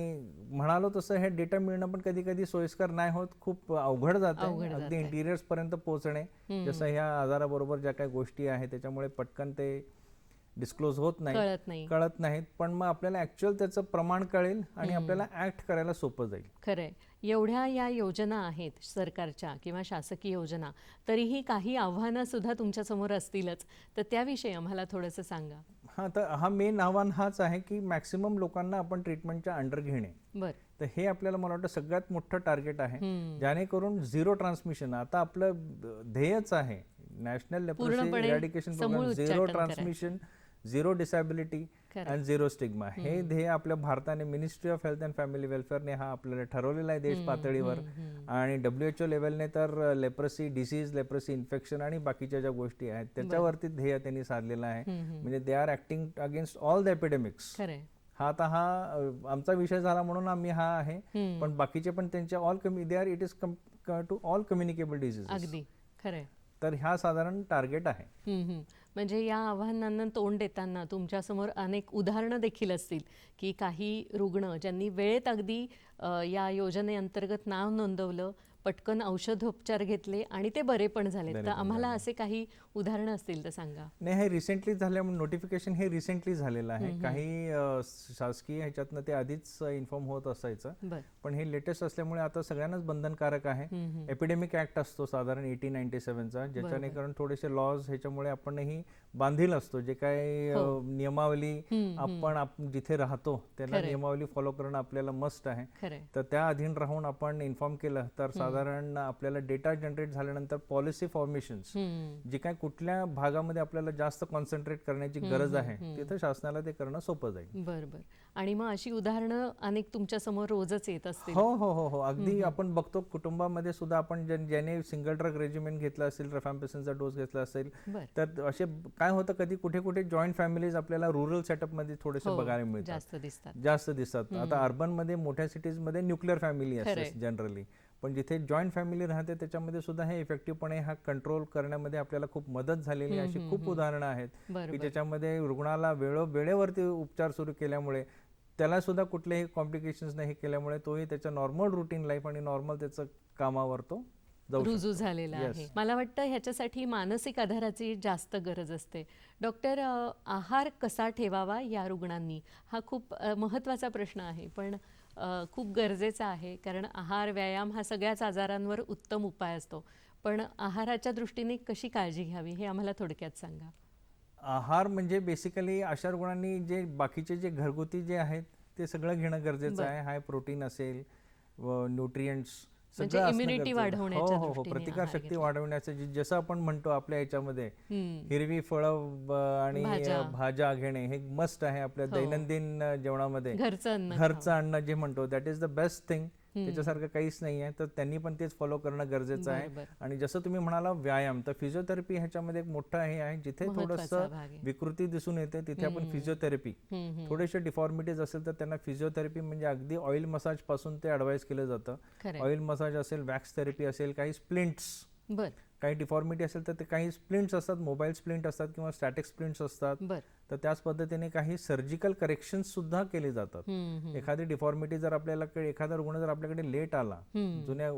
[SPEAKER 2] म्हणालो तसं हे डेटा मिळणं पण कधी कधी सोयीस्कर नाही होत, खूप अवघड जातं, अगदी इंटिरियर्स पर्यंत पोहोचणे. जसं ह्या आजाराबरोबर ज्या काही गोष्टी आहेत त्याच्यामुळे पटकन ते डिस्क्लोज होत नाही, कळत नाहीत. पण मग आपल्याला ऍक्च्युअल त्याचं प्रमाण कळेल आणि आपल्याला ऍक्ट करायला सोपं जाईल.
[SPEAKER 1] खरंय. एवढ्या या योजना आहेत सरकारच्या किंवा शासकीय योजना, तरीही काही आव्हानं सुद्धा तुमच्या समोर असतीलच, तर त्याविषयी आम्हाला थोडंसं सांगा.
[SPEAKER 2] तर हा मेन आव्हान हाच आहे की मॅक्सिमम लोकांना आपण ट्रीटमेंटच्या अंडर घेणे. तर हे आपल्याला मला वाटतं सगळ्यात मोठं टार्गेट आहे, जेणेकरून झिरो ट्रान्समिशन. आता आपलं ध्येयच आहे national leprosy eradication programme, zero transmission, zero disability and zero stigma. हे ध्येय आपल्या भारताने, ministry of health and family वेलफेअरने हा आपल्याला ठरवलेला आहे देश पातळीवर. आणि WHO लेवलने तर लेप्रोसी डिसीज, लेप्रोसी इन्फेक्शन आणि बाकीच्या ज्या गोष्टी आहेत त्याच्यावरती ध्येय त्यांनी साधलेलं आहे. म्हणजे they are acting against all the epidemics. हा आता हा आमचा विषय झाला म्हणून आम्ही हा आहे, पण बाकीचे पण त्यांच्या all they are, it is to all communicable disease.
[SPEAKER 1] अगदी खरंय.
[SPEAKER 2] तर ह्या साधारण टार्गेट आहे.
[SPEAKER 1] म्हणजे या आव्हानांना तोंड देताना तुमच्यासमोर अनेक उदाहरणं देखील असतील की काही रुग्ण ज्यांनी वेळेत अगदी या योजनेअंतर्गत नाव नोंदवलं, पटकन औषधोपचार घेतले आणि ते बरे पण झाले. तर आम्हाला असे काही उदाहरणं असतील तर सांगा.
[SPEAKER 2] नाही, हे रिसेंटली झाल्यामुळे नोटिफिकेशन हे रिसेंटली झालेलं आहे. काही शासकीय ह्याच्यातनं ते आधीच इन्फॉर्म होत असायचं, पण हे लेटेस्ट असल्यामुळे आता सगळ्यांनाच बंधनकारक आहे. एपिडेमिक ऍक्ट असतो साधारण 1897चा, ज्याच्याने कारण थोडेसे लॉज ह्याच्यामुळे आपणही बांधील असतो. जे काही नियमावली आपण जिथे राहतो त्याला नियमावली फॉलो करणं आपल्याला मस्ट आहे. तर त्या अधीन राहून आपण इन्फॉर्म केलं तर साधारण आपल्याला डेटा जनरेट झाल्यानंतर पॉलिसी फॉर्मेशन्स, जे काय कुठल्या भागामध्ये आपल्याला जास्त कॉन्सन्ट्रेट करण्याची गरज आहे तिथं शासनाला ते करणं सोपं जाईल.
[SPEAKER 1] बरोबर. आणि मग अशी उदाहरणं अनेक तुमच्या समोर रोजच येत असतील.
[SPEAKER 2] हो हो हो हो अगदी आपण बघतो कुटुंबामध्ये सुद्धा, आपण ज्याने सिंगल ड्रग रेजिमेंट घेतला असेल, रिफॅम्पिसिनचा डोस घेतला असेल, तर असे काय होतं कधी कुठे कुठे जॉईंट फॅमिलीज आपल्याला रुरल सेटअप मध्ये थोडेसे बघायला मिळतात, जास्त दिसतात. आता अर्बन मध्ये, मोठ्या सिटीज मध्ये न्यूक्लिअर फॅमिली असते जनरली, पण जिथे जॉईंट फॅमिली राहते त्याच्यामध्ये सुद्धा हे इफेक्टिव्हपणे हा कंट्रोल करण्यामध्ये आपल्याला खूप मदत झालेली. अशी खूप उदाहरणं आहेत की ज्याच्यामध्ये रुग्णाला वेळेवरती उपचार सुरू केल्यामुळे त्याला सुद्धा कुठलेही कॉम्प्लिकेशन्स नाही केल्यामुळे तोही त्याच्या नॉर्मल रुटीन लाईफ आणि नॉर्मल त्याचं कामावर तो जाऊ
[SPEAKER 1] रुजू झालेला आहे. मला वाटतं ह्याच्यासाठी मानसिक आधाराची जास्त गरज असते. डॉक्टर, आहार कसा ठेवावा या रुग्णांनी हा खूप महत्त्वाचा प्रश्न आहे, पण खूप गरजेचा आहे, कारण आहार व्यायाम हा सगळ्याच आजारांवर उत्तम उपाय असतो. पण आहाराच्या दृष्टीने कशी काळजी घ्यावी हे आम्हाला थोडक्यात सांगा.
[SPEAKER 2] आहार म्हणजे बेसिकली अशा रुग्णांनी जे बाकीचे जे घरगुती जे आहेत ते सगळं घेणं गरजेचं आहे. हाय प्रोटीन असेल, न्यूट्रिएंट्स
[SPEAKER 1] म्हणजे इम्युनिटी वाढवण्याच्या
[SPEAKER 2] हो हो हो प्रतिकार शक्ती वाढवण्याचं जसं आपण म्हणतो आपल्या याच्यामध्ये हिरवी फळं आणि भाज्या घेणे हे मस्ट आहे आपल्या दैनंदिन जेवणामध्ये. घरचं अन्न जे म्हणतो that is the best thing. त्याच्यासारखं काहीच नाही आहे, तर त्यांनी पण तेच फॉलो करणं गरजेचं आहे. आणि जसं तुम्ही म्हणाला व्यायाम, तर फिजिओथेरपी ह्याच्यामध्ये एक मोठं हे आहे. जिथे थोडंसं विकृती दिसून येते तिथे आपण फिजिओथेरपी, थोडेसे डिफॉर्मिटीज असेल तर त्यांना फिजिओथेरपी म्हणजे अगदी ऑइल मसाज पासून ते ॲडवाइस केलं जातं. ऑइल मसाज असेल, वॅक्स थेरपी असेल, काही स्प्लिंट्स, काही डिफॉर्मिटी असेल तर ते काही स्प्लिंट्स असतात, मोबाईल स्प्लिंट असतात किंवा स्टॅटिक स्प्लिंट्स असतात. तर त्याच पद्धतीने काही सर्जिकल करेक्शन्स सुद्धा केले जातात. एखादी डिफॉर्मिटी जर आपल्याला, एखादा रुग्ण जर आपल्याकडे लेट आला, जुन्या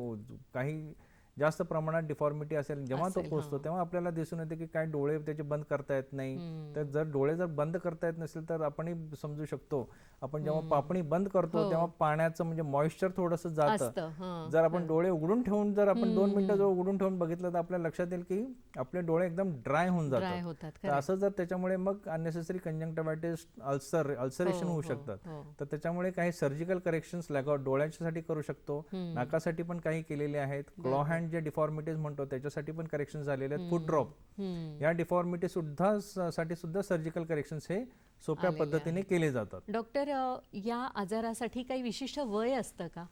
[SPEAKER 2] काही जास्त प्रमाणात डिफॉर्मिटी असेल, जेव्हा तो पोहोचतो तेव्हा आपल्याला दिसून येते की काय डोळे त्याचे बंद करता येत नाही. तर जर डोळे जर बंद करता येत नसेल तर आपणही समजू शकतो, आपण जेव्हा पापणी बंद करतो तेव्हा पाण्याचं म्हणजे मॉइश्चर थोडंसं जातं. जर आपण डोळे उघडून ठेवून जर आपण 2 मिनिटं जर उघडून ठेवून बघितलं तर आपल्या लक्षात येईल की आपले डोळे एकदम ड्राय होऊन जातात. तर असं जर त्याच्यामुळे मग अननेसेसरी कंजंक्टिव्हायटिस, अल्सरेशन होऊ शकतात. तर त्याच्यामुळे काही सर्जिकल करेक्शन्स डोळ्यांसाठी करू शकतो, नाकासाठी पण काही केलेले आहेत. क्लॉ हँड जे डिफॉर्मिटीज म्हणतो त्याच्यासाठी पण करेक्शन झालेले आहेत. फूट ड्रॉप या डिफॉर्मिटी साठी सुद्धा सर्जिकल करेक्शन्स हे सोप्या पद्धतीने केले जातात.
[SPEAKER 1] डॉक्टर, या आजारासाठी काही विशिष्ट वय असतं का?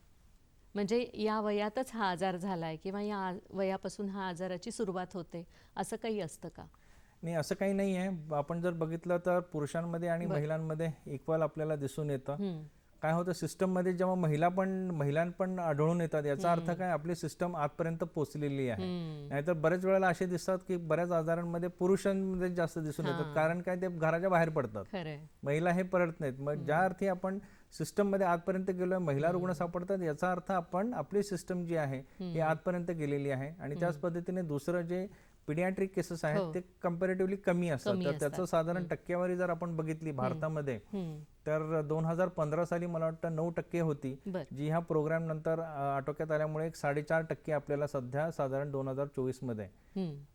[SPEAKER 1] म्हणजे या वयातच हा आजार झालाय किंवा या वयापासून हा आजाराची सुरुवात होते, असं काही असतं का?
[SPEAKER 2] नाही, असं काही नाही आहे. आपण जर बघितलं तर पुरुषांमध्ये आणि महिलांमध्ये इक्वल आपल्याला दिसून येतं. काय होतं, सिस्टममध्ये जेव्हा महिलां पण आढळून येतात, याचा अर्थ काय, आपली सिस्टम आजपर्यंत पोहोचलेली आहे. नाहीतर बरेच वेळेला असे दिसतात की बऱ्याच आजारांमध्ये पुरुषांमध्ये जास्त दिसून येतात, कारण काय, ते घराच्या बाहेर पडतात, महिला हे पडत नाहीत. मग ज्या अर्थी आपण सिस्टम मध्ये आजपर्यंत गेलोय, महिला रुग्ण सापडतात, याचा अर्थ आपण आपली सिस्टम जी आहे ही आजपर्यंत गेलेली आहे. आणि त्याच पद्धतीने दुसरं जे पिडियाट्रिक केसेस आहेत ते कंपॅरेटिव्हली कमी असतात. तर त्याचं साधारण टक्केवारी जर आपण बघितली भारतामध्ये तर 2015 साली मला वाटतं 9% होती, जी ह्या प्रोग्राम नंतर आटोक्यात आल्यामुळे 4.5% आपल्याला सध्या साधारण 2024 मध्ये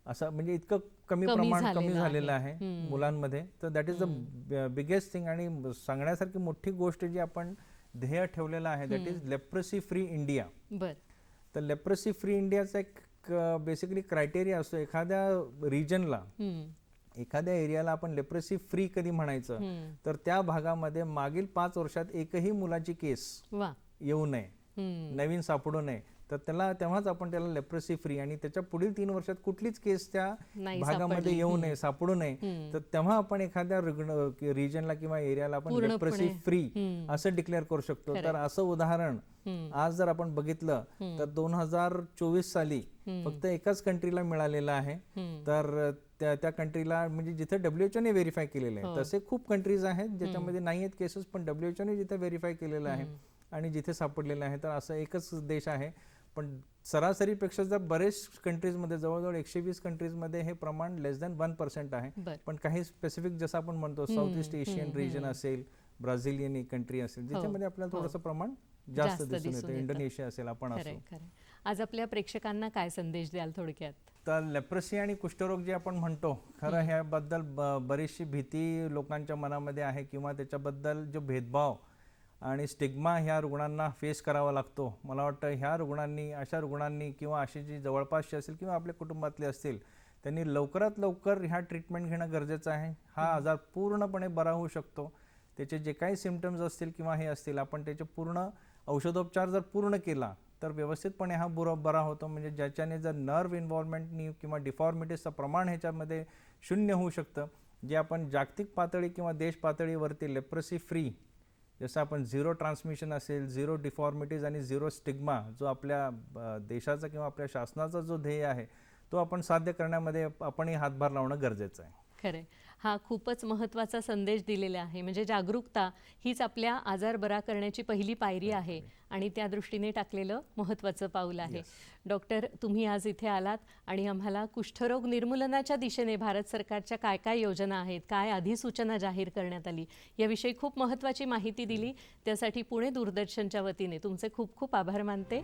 [SPEAKER 2] असं, म्हणजे इतकं कमी प्रमाण कमी झालेलं आहे मुलांमध्ये. तर that is the biggest thing. आणि सांगण्यासारखी मोठी गोष्ट जी आपण ध्येय ठेवलेलं आहे that is leprosy free India. तर लेप्रेसी फ्री इंडियाचा एक बेसिकली क्रायटेरिया असतो, एखाद्या रिजनला, एखाद्या एरियाला आपण लेप्रेसी फ्री कधी म्हणायचं, तर त्या भागामध्ये मागील 5 वर्षात एकही मुलाची केस येऊ नये, नवीन सापडू नये. तर तेव्हाच आपण त्याला लेप्रेसी फ्री, आणि त्याच्या पुढील 3 वर्षात कुठलीच केस त्या भागामध्ये येऊ नये, सापडू नये, तर तेव्हा आपण एखाद्या रिजनला किंवा एरियाला आपण लेप्रेसी फ्री असं डिक्लेअर करू शकतो. तर असं उदाहरण आज जर आपण बघितलं तर 2024 साली फक्त एकाच कंट्रीला मिळालेलं आहे. तर त्या कंट्रीला, म्हणजे जिथे WHO ने व्हेरीफाय केलेलं आहे, तसे खूप कंट्रीज आहेत ज्याच्यामध्ये नाही आहेत केसेस, पण WHO ने जिथे व्हेरीफाय केलेलं आहे आणि जिथे सापडलेलं आहे, तर असं एकच देश आहे. पण सरासरीपेक्षा जर बरेच कंट्रीजमध्ये, जवळजवळ 120 कंट्रीजमध्ये हे प्रमाण लेस दॅन 1% आहे. पण काही स्पेसिफिक, जसं आपण म्हणतो साऊथ ईस्ट एशियन रिजन असेल, ब्राझिलियन कंट्री असेल, ज्याच्यामध्ये आपल्याला थोडंसं प्रमाण जास्त दिसून येतं, इंडोनेशिया असेल, आपण असो.
[SPEAKER 1] आज आपल्या प्रेक्षकांना काय संदेश द्याल थोडक्यात?
[SPEAKER 2] तर लेप्रेसी आणि कुष्ठरोग जे आपण म्हणतो, खरं ह्याबद्दल बरीचशी भीती लोकांच्या मनामध्ये आहे, किंवा त्याच्याबद्दल जो भेदभाव आणि स्टिग्मा ह्या रुग्णांना फेस करावा लागतो. मला वाटतं ह्या रुग्णांनी, अशा रुग्णांनी किंवा अशी जी जवळपासची असेल किंवा आपल्या कुटुंबातले असतील, त्यांनी लवकरात लवकर ह्या ट्रीटमेंट घेणं गरजेचं आहे. हा आजार पूर्णपणे बरा होऊ शकतो. त्याचे जे काही सिम्पटम्स असतील किंवा हे असतील, आपण त्याचे पूर्ण औषधोपचार जर पूर्ण केला तर व्यवस्थितपणे हा बरा होतो. म्हणजे ज्याच्याने जर नर्व इन्व्हॉल्वमेंटनी किंवा डिफॉर्मिटीजचं प्रमाण ह्याच्यामध्ये 0 होऊ शकतं. जे आपण जागतिक पातळी किंवा देश पातळीवरती लेप्रेसी फ्री, जसं आपण 0 ट्रान्समिशन असेल, 0 डिफॉर्मिटीज आणि 0 स्टिग्मा, जो आपल्या देशाचा किंवा आपल्या शासनाचा जो ध्येय आहे तो आपण साध्य करण्यामध्ये आपणही हातभार लावणं गरजेचं आहे.
[SPEAKER 1] खरंय. हा खूपच महत्त्वाचा संदेश दिलेला आहे. म्हणजे जागरूकता हीच आपल्या आजार बरा करण्याची पहिली पायरी आहे आणि त्या दृष्टीने टाकलेलं महत्त्वाचं पाऊल आहे. डॉक्टर, तुम्ही आज इथे आलात आणि आम्हाला कुष्ठरोग निर्मूलनाच्या दिशेने भारत सरकारच्या काय काय योजना आहेत, काय अधिसूचना जाहीर करण्यात आली, याविषयी खूप महत्त्वाची माहिती दिली. त्यासाठी पुणे दूरदर्शनच्या वतीने तुमचे खूप खूप आभार मानते.